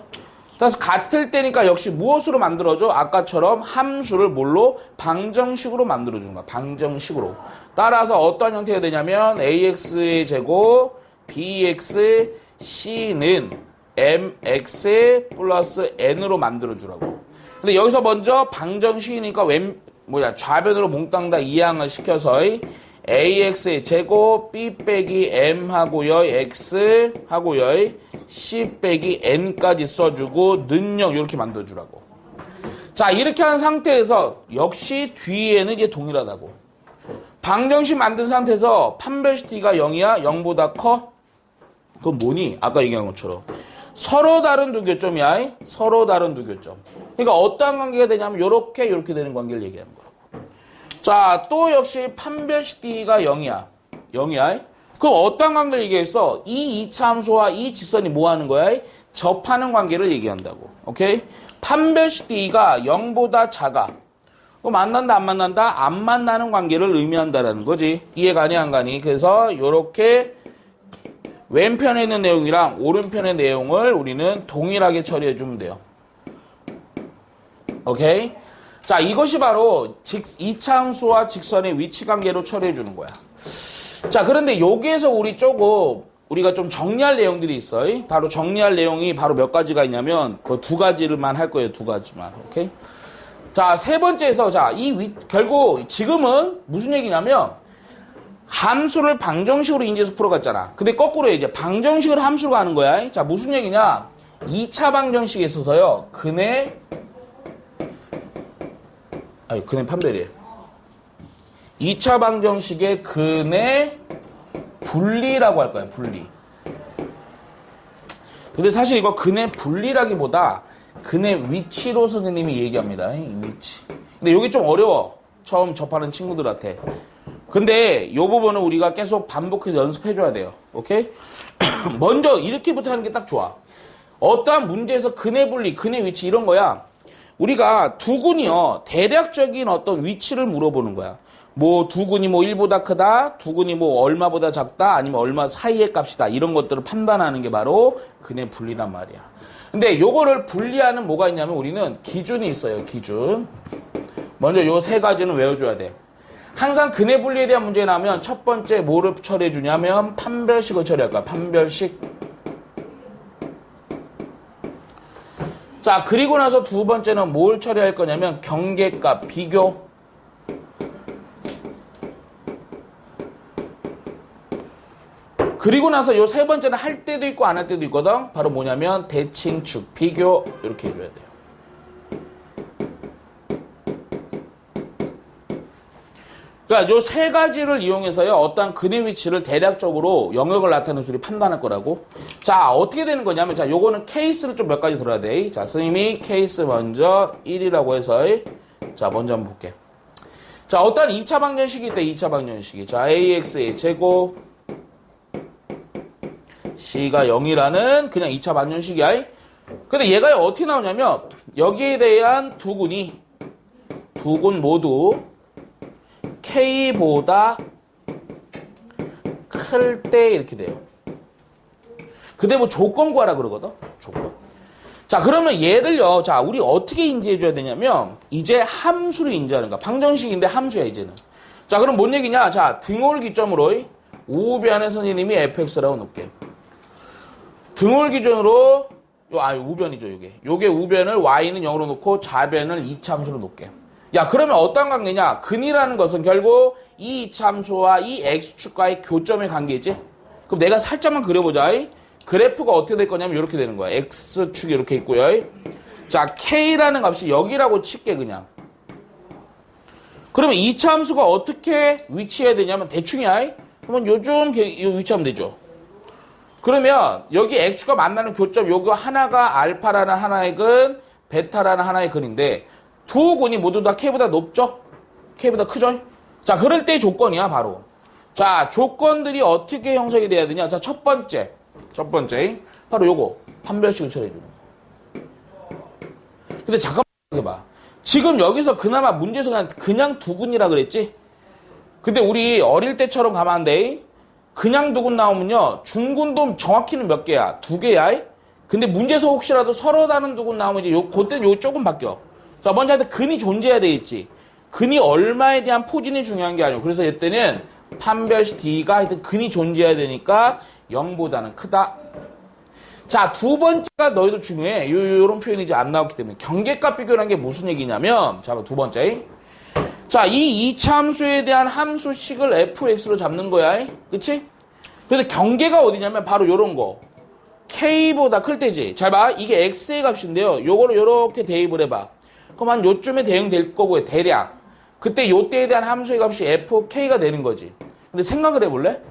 그래서 같을 때니까 역시 무엇으로 만들어줘? 아까처럼 함수를 뭘로? 방정식으로 만들어주는 거야. 방정식으로. 따라서 어떤 형태가 되냐면 ax의 제곱 bx c는 mx 플러스 n으로 만들어주라고. 근데 여기서 먼저 방정식이니까 좌변으로 몽땅 다 이항을 시켜서 ax의 제곱 b 빼기 m 하고요 x 하고요 c 빼기 n까지 써주고 는영 이렇게 만들어주라고. 자, 이렇게 한 상태에서 역시 뒤에는 이제 동일하다고. 방정식 만든 상태에서 판별식 t가 0이야? 0보다 커? 그건 뭐니? 아까 얘기한 것처럼 서로 다른 두 교점이야. 서로 다른 두 교점. 그러니까 어떠한 관계가 되냐면 요렇게 되는 관계를 얘기하는 거라고. 자, 또 역시 판별식 t가 0이야. 0이야. 그럼 어떠한 관계를 얘기했어? 이 2차 함수와 이 직선이 뭐 하는 거야? 접하는 관계를 얘기한다고. 오케이? 판별식 t가 0보다 작아. 그럼 만난다, 안 만난다? 안 만나는 관계를 의미한다라는 거지. 이해가니, 안 가니? 그래서 요렇게 왼편에 있는 내용이랑 오른편의 내용을 우리는 동일하게 처리해주면 돼요. 오케이? 자, 이것이 바로 2차 함수와 직선의 위치 관계로 처리해주는 거야. 자, 그런데 여기에서 우리 조금 우리가 좀 정리할 내용들이 있어요. 바로 정리할 내용이 바로 몇 가지가 있냐면 그 두 가지를만 할 거예요. 두 가지만. 오케이? 자, 세 번째에서 자, 결국 지금은 무슨 얘기냐면 함수를 방정식으로 인지해서 풀어갔잖아. 근데 거꾸로 이제 방정식을 함수로 가는 거야. 자, 무슨 얘기냐? 2차 방정식에 있어서요. 근의 판별이에요. 2차 방정식의 근의 분리라고 할 거야. 분리. 근데 사실 이거 근의 분리라기보다 근의 위치로 선생님이 얘기합니다. 위치. 근데 여기 좀 어려워. 처음 접하는 친구들한테. 근데 이 부분은 우리가 계속 반복해서 연습해줘야 돼요. 오케이? 먼저 이렇게부터 하는 게 딱 좋아. 어떠한 문제에서 근의 분리, 근의 위치 이런 거야. 우리가 두근이요. 대략적인 어떤 위치를 물어보는 거야. 뭐 두근이 뭐 1보다 크다, 두근이 뭐 얼마보다 작다, 아니면 얼마 사이의 값이다. 이런 것들을 판단하는 게 바로 근의 분리란 말이야. 근데 요거를 분리하는 뭐가 있냐면 우리는 기준이 있어요. 기준. 먼저 요 세 가지는 외워줘야 돼. 항상 근의 분리에 대한 문제 나오면 첫 번째 뭐를 처리해 주냐면 판별식을 처리할 거야. 판별식. 자, 그리고 나서 두 번째는 뭘 처리할 거냐면 경계값, 비교. 그리고 나서 요 세 번째는 할 때도 있고 안 할 때도 있거든. 바로 뭐냐면 대칭축, 비교 이렇게 해줘야 돼요. 그러니까 요 세 가지를 이용해서요. 어떠한 근의 위치를 대략적으로 영역을 나타내는 수를 판단할 거라고. 자, 어떻게 되는 거냐면 자, 요거는 케이스를 좀 몇 가지 들어야 돼. 자, 선생님이 케이스 먼저 1이라고 해서 자, 먼저 한번 볼게. 자, 어떠한 2차 방정식이 있다. 2차 방정식이. 자, AX의 제곱 C가 0이라는 그냥 2차 방정식이야. 근데 얘가 어떻게 나오냐면 여기에 대한 두 군 모두 K보다 클 때 이렇게 돼요. 근데 뭐 조건 구하라 그러거든. 조건. 자, 그러면 얘를요. 자, 우리 어떻게 인지해 줘야 되냐면 이제 함수를 인지하는 거야. 방정식인데 함수야 이제는. 자, 그럼 뭔 얘기냐? 자, 등호를 기점으로 우변의 선생님이 fx라고 놓을게. 등호를 기준으로 우변이죠, 요게. 요게 우변을 y는 0으로 놓고 좌변을 2차 함수로 놓을게. 야, 그러면 어떤 관계냐? 근이라는 것은 결국 이 2차 함수와 이 x축과의 교점의 관계지. 그럼 내가 살짝만 그려보자. 그래프가 어떻게 될 거냐면 이렇게 되는 거야. x축이 이렇게 있고요. 자, k라는 값이 여기라고 칠게 그냥. 그러면 2차 함수가 어떻게 위치해야 되냐면 대충이야. 그러면 요즘 위치하면 되죠. 그러면 여기 x축과 만나는 교점 요거 하나가 알파라는 하나의 근, 베타라는 하나의 근인데 두 근이 모두 다 k보다 높죠? k보다 크죠? 자, 그럴 때 조건이야 바로. 자, 조건들이 어떻게 형성이 돼야 되냐? 자, 첫 번째 바로 요거 판별식을 처리해 주는 거야. 근데 잠깐만 해봐. 지금 여기서 그나마 문제에서 그냥 두 근이라 그랬지? 근데 우리 어릴 때처럼 가면 안 돼. 그냥 두근 나오면요. 중근도 정확히는 몇 개야? 2개야. 근데 문제에서 혹시라도 서로 다른 두근 나오면 이제 그때는 요거 조금 바뀌어. 자, 먼저 하여튼 근이 존재해야 되겠지. 근이 얼마에 대한 포진이 중요한 게 아니고. 그래서 이때는 판별식 D가 하여튼 근이 존재해야 되니까 0보다는 크다. 자, 두 번째가 너희도 중요해. 요런 표현이 이제 안 나왔기 때문에. 경계값 비교라는 게 무슨 얘기냐면, 자, 두 번째. 자, 이 2차 함수에 대한 함수식을 fx로 잡는 거야. 그치? 그래서 경계가 어디냐면 바로 요런 거. k보다 클 때지. 잘 봐. 이게 x의 값인데요. 요거를 요렇게 대입을 해봐. 그럼 한 요쯤에 대응될 거고요. 대략. 그때 요때에 대한 함수의 값이 fk가 되는 거지. 근데 생각을 해볼래?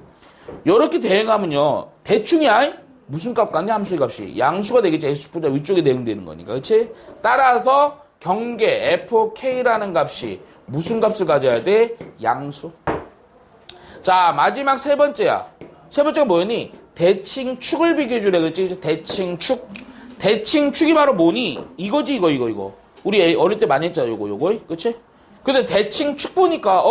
요렇게 대응하면요. 대충이야. 무슨 값 같냐? 함수의 값이. 양수가 되겠지. x보다 위쪽에 대응되는 거니까. 그치? 따라서 경계 fk라는 값이 무슨 값을 가져야 돼? 양수. 자, 마지막 세 번째야. 세 번째가 뭐니? 대칭축을 비교해 주래 그랬지? 대칭축. 대칭축이 바로 뭐니? 이거지, 이거. 우리 어릴 때 많이 했잖아, 요거. 그치? 근데 대칭축 보니까,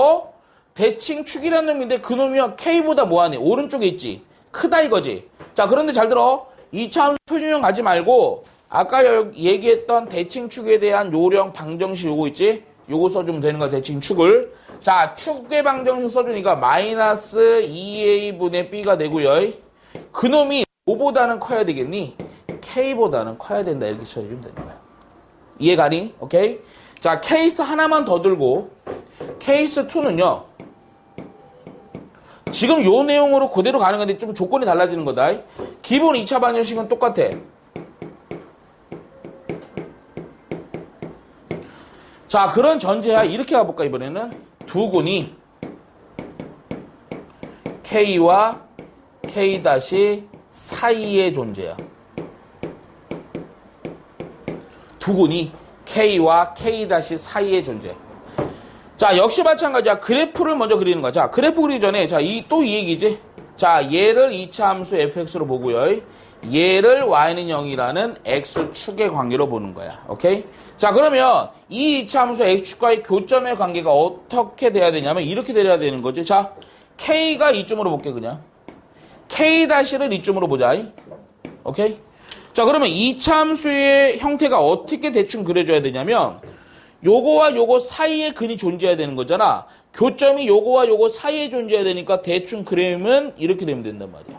대칭축이라는 놈인데 그 놈이요. K보다 뭐하니? 오른쪽에 있지? 크다 이거지? 자, 그런데 잘 들어. 2차 함수 표준형 가지 말고, 아까 얘기했던 대칭축에 대한 요령 방정식 요거 있지? 요거 써주면 되는 거야, 대칭축을. 자, 축의 방정식 써주니까 마이너스 2a분의 b가 되고요. 그놈이 뭐보다는 커야 되겠니? K보다는 커야 된다. 이렇게 쳐주면 되는 거야. 이해가니? 오케이? 자, 케이스 하나만 더 들고 케이스 2는요. 지금 요 내용으로 그대로 가는 건데 좀 조건이 달라지는 거다. 기본 2차 방정식은 똑같아. 자, 그런 전제야. 이렇게 가볼까, 이번에는? 두 군이 K와 K 다시 사이의 존재야. 두 군이 K와 K 다시 사이의 존재. 자, 역시 마찬가지야. 그래프를 먼저 그리는 거야. 자, 그래프 그리기 전에, 자, 또 이 얘기지. 자, 얘를 2차 함수 fx로 보고요. 얘를 y는 0이라는 x축의 관계로 보는 거야. 오케이? 자, 그러면 이 2차 함수 x축과의 교점의 관계가 어떻게 돼야 되냐면 이렇게 돼야 되는 거지. 자, k가 이쯤으로 볼게, 그냥. k 다시를 이쯤으로 보자. 오케이? 자, 그러면 2차 함수의 형태가 어떻게 대충 그려져야 되냐면 요거와 요거 사이에 근이 존재해야 되는 거잖아. 교점이 요거와 요거 사이에 존재해야 되니까 대충 그리면 이렇게 되면 된단 말이야.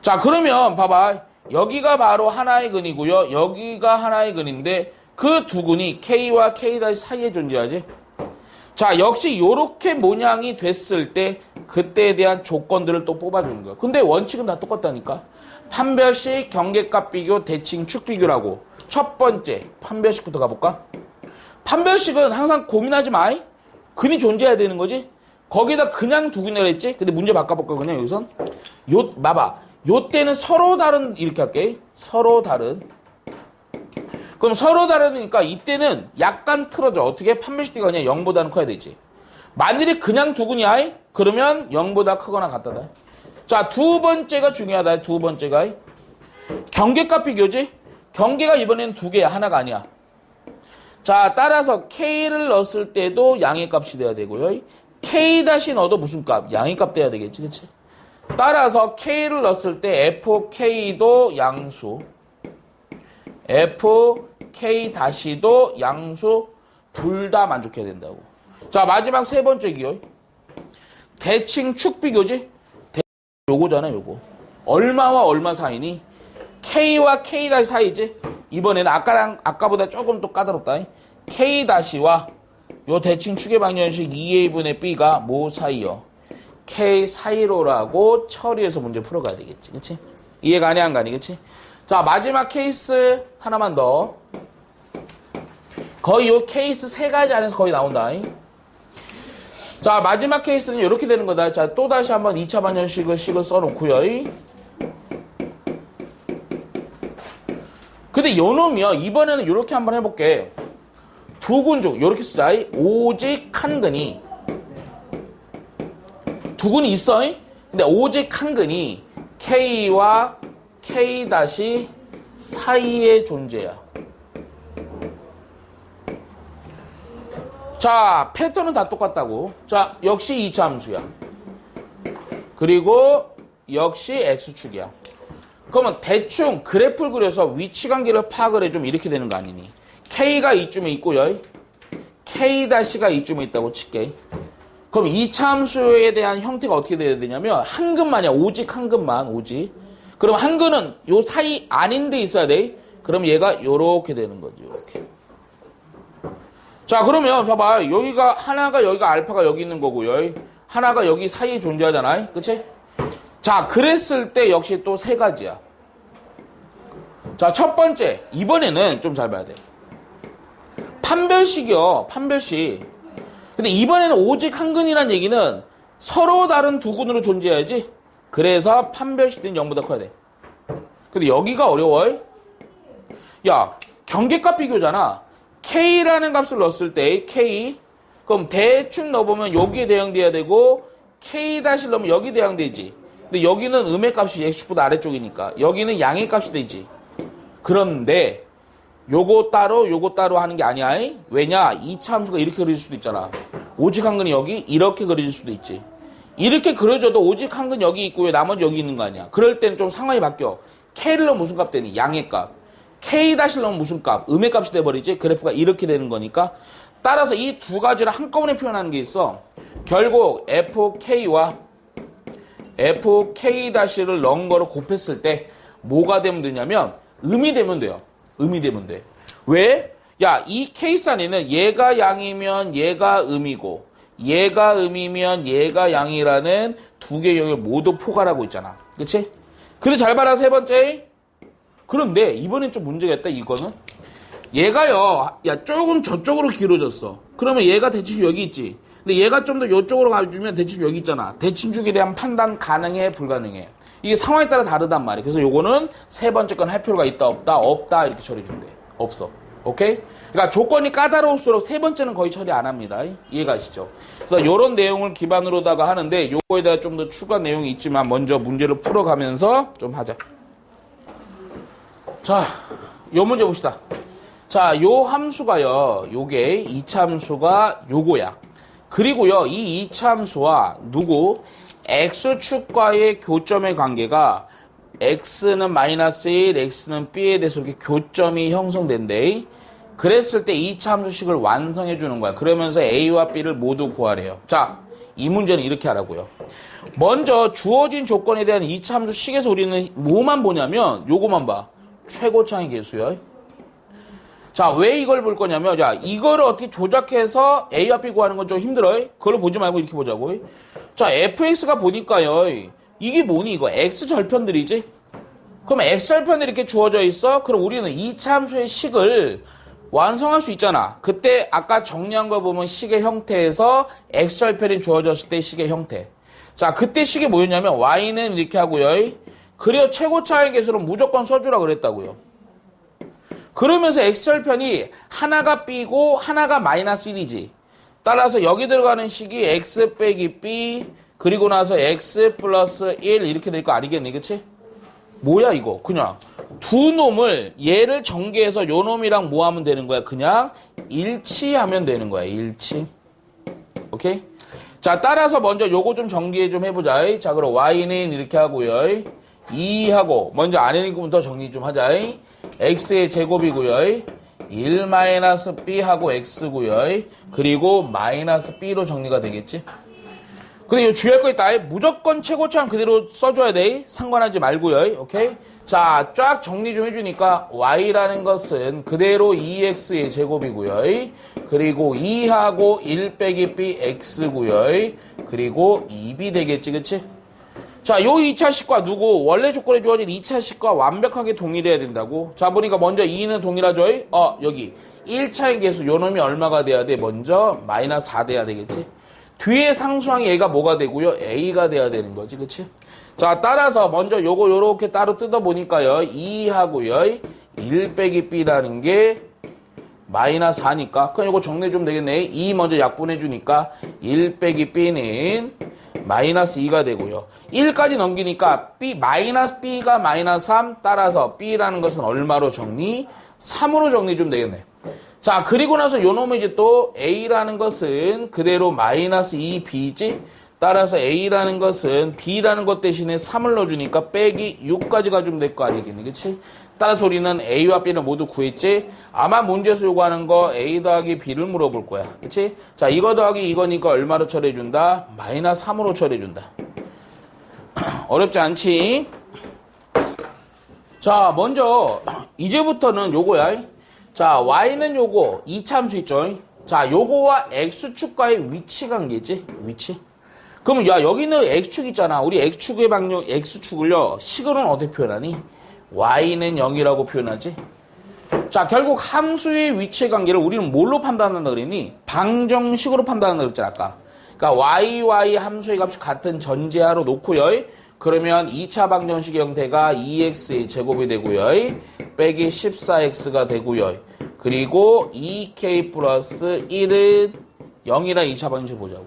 자, 그러면 봐봐. 여기가 바로 하나의 근이고요. 여기가 하나의 근인데 그 두 근이 K와 K 사이에 존재하지. 자, 역시 요렇게 모양이 됐을 때 그때에 대한 조건들을 또 뽑아주는 거야. 근데 원칙은 다 똑같다니까. 판별식, 경계값 비교, 대칭, 축 비교라고. 첫 번째 판별식부터 가볼까? 판별식은 항상 고민하지 마. 근이 존재해야 되는 거지. 거기다 그냥 두 근이라 했지. 근데 문제 바꿔볼까 그냥 여기선. 봐봐. 요 때는 서로 다른 이렇게 할게. 서로 다른. 그럼 서로 다르니까 이때는 약간 틀어져. 어떻게? 판별식 T가 그냥 0보다는 커야 되지. 만일에 그냥 두 근이야. 그러면 0보다 크거나 같다다. 자, 두 번째가 중요하다. 두 번째가 경계값 비교지. 경계가 이번에는 두 개야. 하나가 아니야. 자, 따라서 K를 넣었을 때도 양의 값이 돼야 되고요. K 다시 넣어도 무슨 값? 양의 값 돼야 되겠지, 그치? 따라서 K를 넣었을 때 FK도 양수, FK 다시도 양수, 둘 다 만족해야 된다고. 자, 마지막 세 번째 기호. 대칭 축 비교지? 요거잖아, 요거. 얼마와 얼마 사이니? K와 K 다시 사이지? 이번에는 아까보다 조금 또 까다롭다. K 다시와 요 대칭 축의 방정식 2a분의 b가 뭐 사이요? K 사이로라고 처리해서 문제 풀어가야 되겠지. 그치? 이해가 안 가니, 그치? 자, 마지막 케이스 하나만 더. 거의 요 케이스 세 가지 안에서 거의 나온다. 자, 마지막 케이스는 이렇게 되는 거다. 자, 또 다시 한번 2차 방정식을 써놓고요. 근데 요놈이요. 이번에는 이렇게 한번 해볼게. 두 근 중, 요렇게 쓰자. 오직 한 근이. 두 근이 있어. 근데 오직 한 근이 K와 K 다시 사이의 존재야. 자, 패턴은 다 똑같다고. 자, 역시 2차 함수야. 그리고 역시 X축이야. 그러면 대충 그래프를 그려서 위치관계를 파악을 해주면 이렇게 되는 거 아니니? K가 이쯤에 있고요. K가 이쯤에 있다고 칠게. 그럼 2차 함수에 대한 형태가 어떻게 돼야 되냐면 한 근만이야. 오직 한 근만. 오직. 그럼 한 근은 요 사이 아닌 데 있어야 돼. 그럼 얘가 요렇게 되는 거지. 요렇게. 자, 그러면 봐봐. 여기가 하나가 여기가 알파가 여기 있는 거고요. 하나가 여기 사이에 존재하잖아. 그치? 자, 그랬을 때 역시 또 세 가지야. 자, 첫 번째. 이번에는 좀 잘 봐야 돼. 판별식이요. 판별식. 근데 이번에는 오직 한 근이란 얘기는 서로 다른 두 근으로 존재해야지. 그래서 판별식은 0보다 커야 돼. 근데 여기가 어려워. 야, 경계값 비교잖아. K라는 값을 넣었을 때 K. 그럼 대충 넣어보면 여기에 대응돼야 되고 K 다시 넣으면 여기 대응되지. 근데 여기는 음의 값이 X축보다 아래쪽이니까 여기는 양의 값이 되지. 그런데 요거 따로 하는 게 아니야. 왜냐? 2차 함수가 이렇게 그려질 수도 있잖아. 오직 한 근이 여기 이렇게 그려질 수도 있지. 이렇게 그려져도 오직 한 근 여기 있고요. 나머지 여기 있는 거 아니야. 그럴 때는 좀 상황이 바뀌어. K를 넣으면 무슨 값 되니? 양의 값. K 다시 넣으면 무슨 값? 음의 값이 돼버리지. 그래프가 이렇게 되는 거니까. 따라서 이 두 가지를 한꺼번에 표현하는 게 있어. 결국 FK와 fk-를 넣은 거로 곱했을 때 뭐가 되면 되냐면 음이 되면 돼요. 음이 되면 돼. 왜? 야, 이 케이스 안에는 얘가 양이면 얘가 음이고 얘가 음이면 얘가 양이라는 두 개의 영역을 모두 포괄하고 있잖아. 그치? 근데 잘 봐라, 세 번째. 그런데 이번엔 좀 문제가 있다, 이거는. 얘가요, 야, 조금 저쪽으로 길어졌어. 그러면 얘가 대칭 여기 있지. 근데 얘가 좀 더 이쪽으로 가주면 대칭 여기 있잖아. 대칭축에 대한 판단 가능해, 불가능해? 이게 상황에 따라 다르단 말이야. 그래서 요거는 세 번째 건 할 필요가 있다, 없다, 없다, 이렇게 처리해주면 돼. 없어. 오케이? 그러니까 조건이 까다로울수록 세 번째는 거의 처리 안 합니다. 이해가시죠? 그래서 요런 내용을 기반으로다가 하는데 요거에 대해 좀 더 추가 내용이 있지만 먼저 문제를 풀어가면서 좀 하자. 자, 요 문제 봅시다. 자, 요 함수가요, 요게 2차 함수가 요거야. 그리고요, 이 2차 함수와 누구? x축과의 교점의 관계가 x는 마이너스 1, x는 b에 대해서 이렇게 교점이 형성된대. 그랬을 때 2차 함수식을 완성해 주는 거야. 그러면서 a와 b를 모두 구하래요. 자, 이 문제는 이렇게 하라고요. 먼저 주어진 조건에 대한 2차 함수식에서 우리는 뭐만 보냐면 요거만 봐. 최고차의 계수요. 자, 왜 이걸 볼 거냐면, 자, 이거를 어떻게 조작해서 A와 B 구하는 건 좀 힘들어요. 그걸 보지 말고 이렇게 보자고. 자, fx가 보니까요, 이게 뭐니, 이거? x절편들이지? 그럼 x절편들이 이렇게 주어져 있어? 그럼 우리는 2차 함수의 식을 완성할 수 있잖아. 그때 아까 정리한 거 보면 식의 형태에서 x절편이 주어졌을 때 식의 형태. 자, 그때 식이 뭐였냐면, y는 이렇게 하고요. 그래야 최고차의 계수로 무조건 써주라 그랬다고요. 그러면서 x절편이 하나가 b고 하나가 마이너스 1이지. 따라서 여기 들어가는 식이 x 빼기 b 그리고 나서 x 플러스 1 이렇게 될 거 아니겠니? 그치? 뭐야 이거? 그냥 두 놈을 얘를 전개해서 요 놈이랑 뭐 하면 되는 거야? 그냥 일치하면 되는 거야. 일치. 오케이? 자, 따라서 먼저 요거 좀 정리해 좀 해보자. 자, 그럼 y는 이렇게 하고요. 2하고 먼저 안에 있는 것부터 정리 좀 하자. x의 제곱이고요. 1-b 하고 x고요. 그리고 마이너스 b로 정리가 되겠지. 근데 이거 주의할 거 있다. 무조건 최고차는 그대로 써줘야 돼. 상관하지 말고요. 오케이? 자, 쫙 정리 좀 해주니까 y라는 것은 그대로 2x의 제곱이고요. 그리고 2하고 1 빼기 b x고요. 그리고 2b 되겠지. 그치? 자, 요 2차식과 누구? 원래 조건에 주어진 2차식과 완벽하게 동일해야 된다고. 자, 보니까 먼저 2는 동일하죠? 여기 1차의 계수 요 놈이 얼마가 돼야 돼? 먼저 마이너스 4 돼야 되겠지? 뒤에 상수항이 얘가 뭐가 되고요? a가 돼야 되는 거지. 그치? 자, 따라서 먼저 요거 요렇게 따로 뜯어보니까요. 2하고요. 1 빼기 b라는 게 마이너스 4니까. 그럼 요거 정리해 주면 되겠네. 2 먼저 약분해 주니까 1 빼기 b는 마이너스 2가 되고요. 1까지 넘기니까 b 마이너스 b가 마이너스 3 따라서 b라는 것은 얼마로 정리? 3으로 정리 좀 되겠네. 자, 그리고 나서 요 놈은 이제 또 a라는 것은 그대로 마이너스 2b지? 따라서 a라는 것은 b라는 것 대신에 3을 넣어주니까 빼기 6까지 가주면 될 거 아니겠니? 그치? 따라서 우리는 a와 b를 모두 구했지? 아마 문제에서 요구하는 거 a 더하기 b를 물어볼 거야. 그치? 자, 이거 더하기 이거니까 얼마로 처리해준다? 마이너스 3으로 처리해준다. 어렵지 않지? 자, 먼저 이제부터는 요거야. 자, y는 요거 2차 함수 있죠? 자, 요거와 x축과의 위치 관계지? 위치? 그럼 야, 여기는 x축 있잖아. 우리 x축의 방정 x축을요. 식으로는 어떻게 표현하니? y는 0이라고 표현하지? 자, 결국 함수의 위치 관계를 우리는 뭘로 판단한다 그랬니? 방정식으로 판단한다 그랬잖아, 아까. 그러니까 y 함수의 값이 같은 전제하로 놓고요. 그러면 2차 방정식의 형태가 2x의 제곱이 되고요. 빼기 14x가 되고요. 그리고 2k 플러스 1은 0이라 2차 방정식 보자고.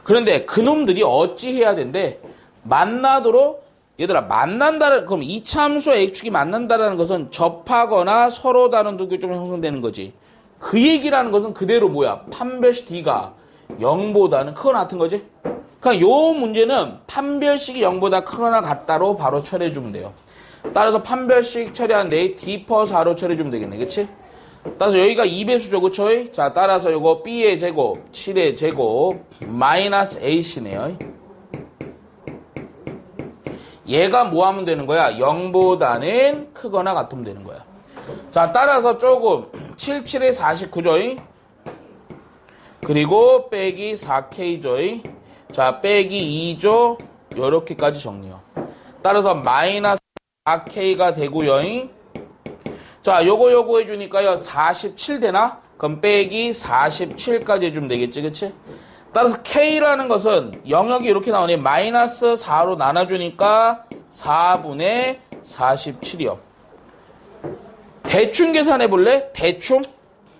그런데 그놈들이 어찌 해야 된대? 만나도록 얘들아, 만난다는, 그럼 2차 함수와 x축이 만난다는 것은 접하거나 서로 다른 두 교점이 형성되는 거지. 그 얘기라는 것은 그대로 뭐야? 판별식 d가 0보다는 크거나 같은 거지? 그러니까 요 문제는 판별식이 0보다 크거나 같다로 바로 처리해주면 돼요. 따라서 판별식 처리하는데 d 퍼 4로 처리해주면 되겠네. 그치? 따라서 여기가 2배수죠. 그쵸? 자, 따라서 요거 b의 제곱, 7의 제곱, 마이너스 ac네요. 얘가 뭐 하면 되는 거야? 0보다는 크거나 같으면 되는 거야. 자, 따라서 조금 77에 49죠. 그리고 빼기 4K죠. 자, 빼기 2죠. 요렇게까지 정리요. 따라서 마이너스 4K가 되고요. 자, 요거 해주니까요. 47 되나? 그럼 빼기 47까지 해주면 되겠지, 그치? 따라서 K라는 것은 영역이 이렇게 나오니 마이너스 4로 나눠주니까 4분의 47이요. 대충 계산해 볼래? 대충?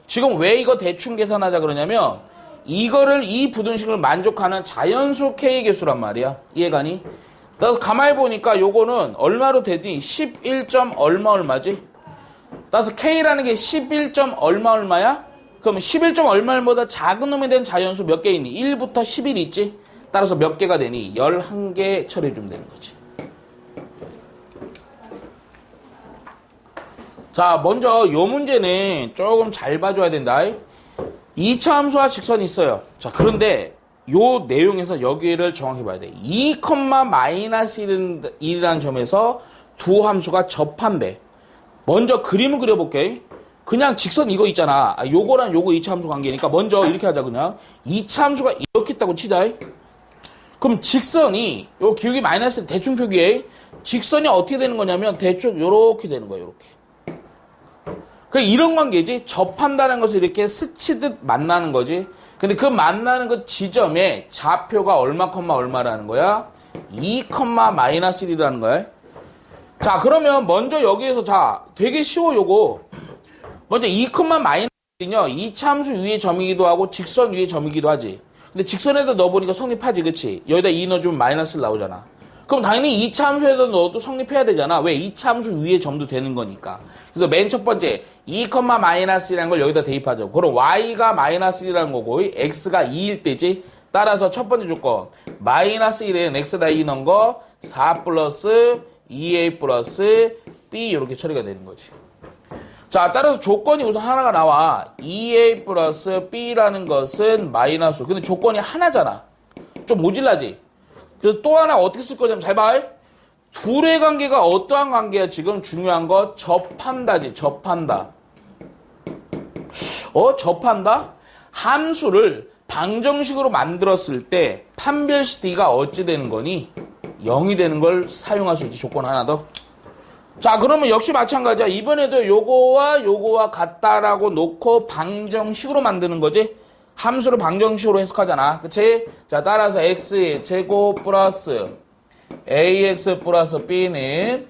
지금 왜 이거 대충 계산하자 그러냐면 이거를 이 부등식을 만족하는 자연수 K 개수란 말이야. 이해가니? 따라서 가만히 보니까 요거는 얼마로 되니? 11. 얼마지? 따라서 K라는 게 11. 얼마야? 그럼 11. 얼마보다 작은 놈에 대한 자연수 몇 개 있니? 1부터 11 있지? 따라서 몇 개가 되니? 11개 처리해주면 되는 거지. 자, 먼저 요 문제는 조금 잘 봐줘야 된다. 2차 함수와 직선이 있어요. 자, 그런데 요 내용에서 여기를 정확히 봐야 돼. 2,-1이라는 점에서 두 함수가 접한대. 먼저 그림을 그려볼게. 그냥 직선 이거 있잖아. 요거랑 요거 2차 함수 관계니까 먼저 이렇게 하자 그냥. 2차 함수가 이렇게 있다고 치자. 그럼 직선이 요 기울기 마이너스 대충 표기에 직선이 어떻게 되는 거냐면 대충 요렇게 되는 거야. 요렇게. 그 이런 관계지. 접한다는 것을 이렇게 스치듯 만나는 거지. 근데 그 만나는 그 지점에 좌표가 얼마, 얼마라는 거야? 2,-1이라는 거야. 자, 그러면 먼저 여기에서 자, 되게 쉬워 요거. 먼저 2,-1이요. 2차 함수 위의 점이기도 하고 직선 위의 점이기도 하지. 근데 직선에다 넣어보니까 성립하지, 그치? 여기다 2 넣어주면 마이너스를 나오잖아. 그럼 당연히 2차 함수에다 넣어도 성립해야 되잖아. 왜? 2차 함수 위의 점도 되는 거니까. 그래서 맨 첫 번째 2,-1이라는 걸 여기다 대입하죠. 그럼 y가 -1이라는 거고 x가 2일 때지. 따라서 첫 번째 조건 마이너스 1엔 x에다 2 넣은 거 4 플러스 2a 플러스 b 이렇게 처리가 되는 거지. 자, 따라서 조건이 우선 하나가 나와. 2a 플러스 b라는 것은 마이너스. 근데 조건이 하나잖아. 좀 모질라지? 그래서 또 하나 어떻게 쓸 거냐면 잘 봐. 둘의 관계가 어떠한 관계야? 지금 중요한 거 접한다지. 접한다. 접한다? 함수를 방정식으로 만들었을 때 판별식 D가 어찌 되는 거니? 0이 되는 걸 사용할 수 있지. 조건 하나 더. 자, 그러면 역시 마찬가지야. 이번에도 요거와 같다라고 놓고 방정식으로 만드는 거지. 함수를 방정식으로 해석하잖아. 그치? 자, 따라서 x의 제곱 플러스 ax 플러스 b는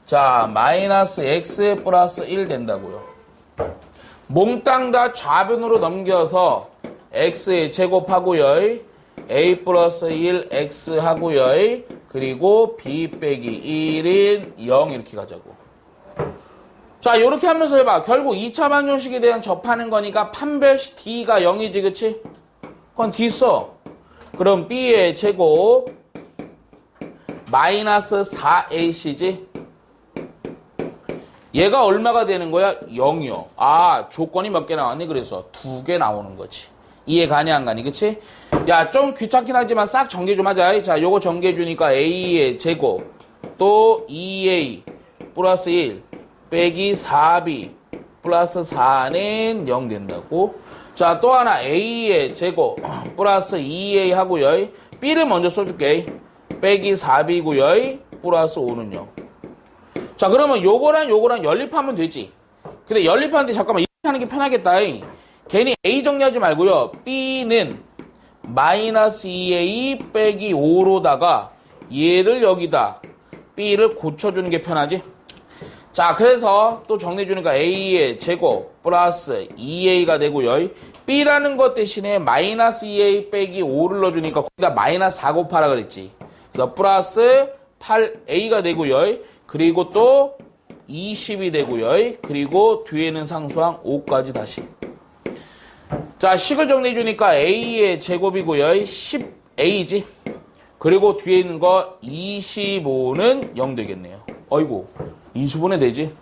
자, 마이너스 x 플러스 1 된다고요. 몽땅 다 좌변으로 넘겨서 x의 제곱하고요. a 플러스 1 x 하고요. 그리고 b 빼기 1인 0 이렇게 가자고. 자, 이렇게 하면서 해봐. 결국 2차 방정식에 대한 접하는 거니까 판별식 D가 0이지, 그치? 그건 D 써. 그럼 B의 제곱 마이너스 4AC지? 얘가 얼마가 되는 거야? 0이요. 아, 조건이 몇 개 나왔니? 그래서 2개 나오는 거지. 이해 가니 안 가니, 그치? 야, 좀 귀찮긴 하지만 싹 전개 좀 하자. 자, 요거 전개해 주니까 A의 제곱 또 2A 플러스 1 빼기 4B 플러스 4는 0 된다고. 자, 또 하나 A의 제곱 플러스 2A 하고요. B를 먼저 써줄게. 빼기 4B고요. 플러스 5는 0. 자, 그러면 요거랑 연립하면 되지. 근데 연립하는데 잠깐만 이렇게 하는 게 편하겠다. 괜히 A 정리하지 말고요. B는 마이너스 2A 빼기 5로다가 얘를 여기다 B를 고쳐주는 게 편하지. 자, 그래서 또 정리해주니까 A의 제곱 플러스 2A가 되고요. B라는 것 대신에 마이너스 2A 빼기 5를 넣어주니까 거기다 마이너스 4 곱하라 그랬지. 그래서 플러스 8A가 되고요. 그리고 또 20이 되고요. 그리고 뒤에는 상수항 5까지 다시. 자, 식을 정리해주니까 A의 제곱이고요. 10A지. 그리고 뒤에 있는 거 25는 0 되겠네요. 어이구. 25는 되지.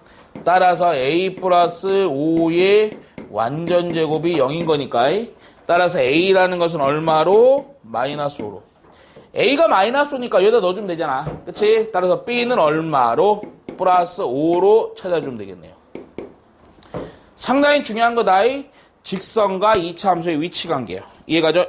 따라서 A 플러스 5의 완전 제곱이 0인 거니까 따라서 A라는 것은 얼마로? 마이너스 5로. A가 마이너스 5니까 여기다 넣어주면 되잖아. 그치? 따라서 B는 얼마로? 플러스 5로 찾아주면 되겠네요. 상당히 중요한 거다. 직선과 이차 함수의 위치 관계예요. 이해가죠?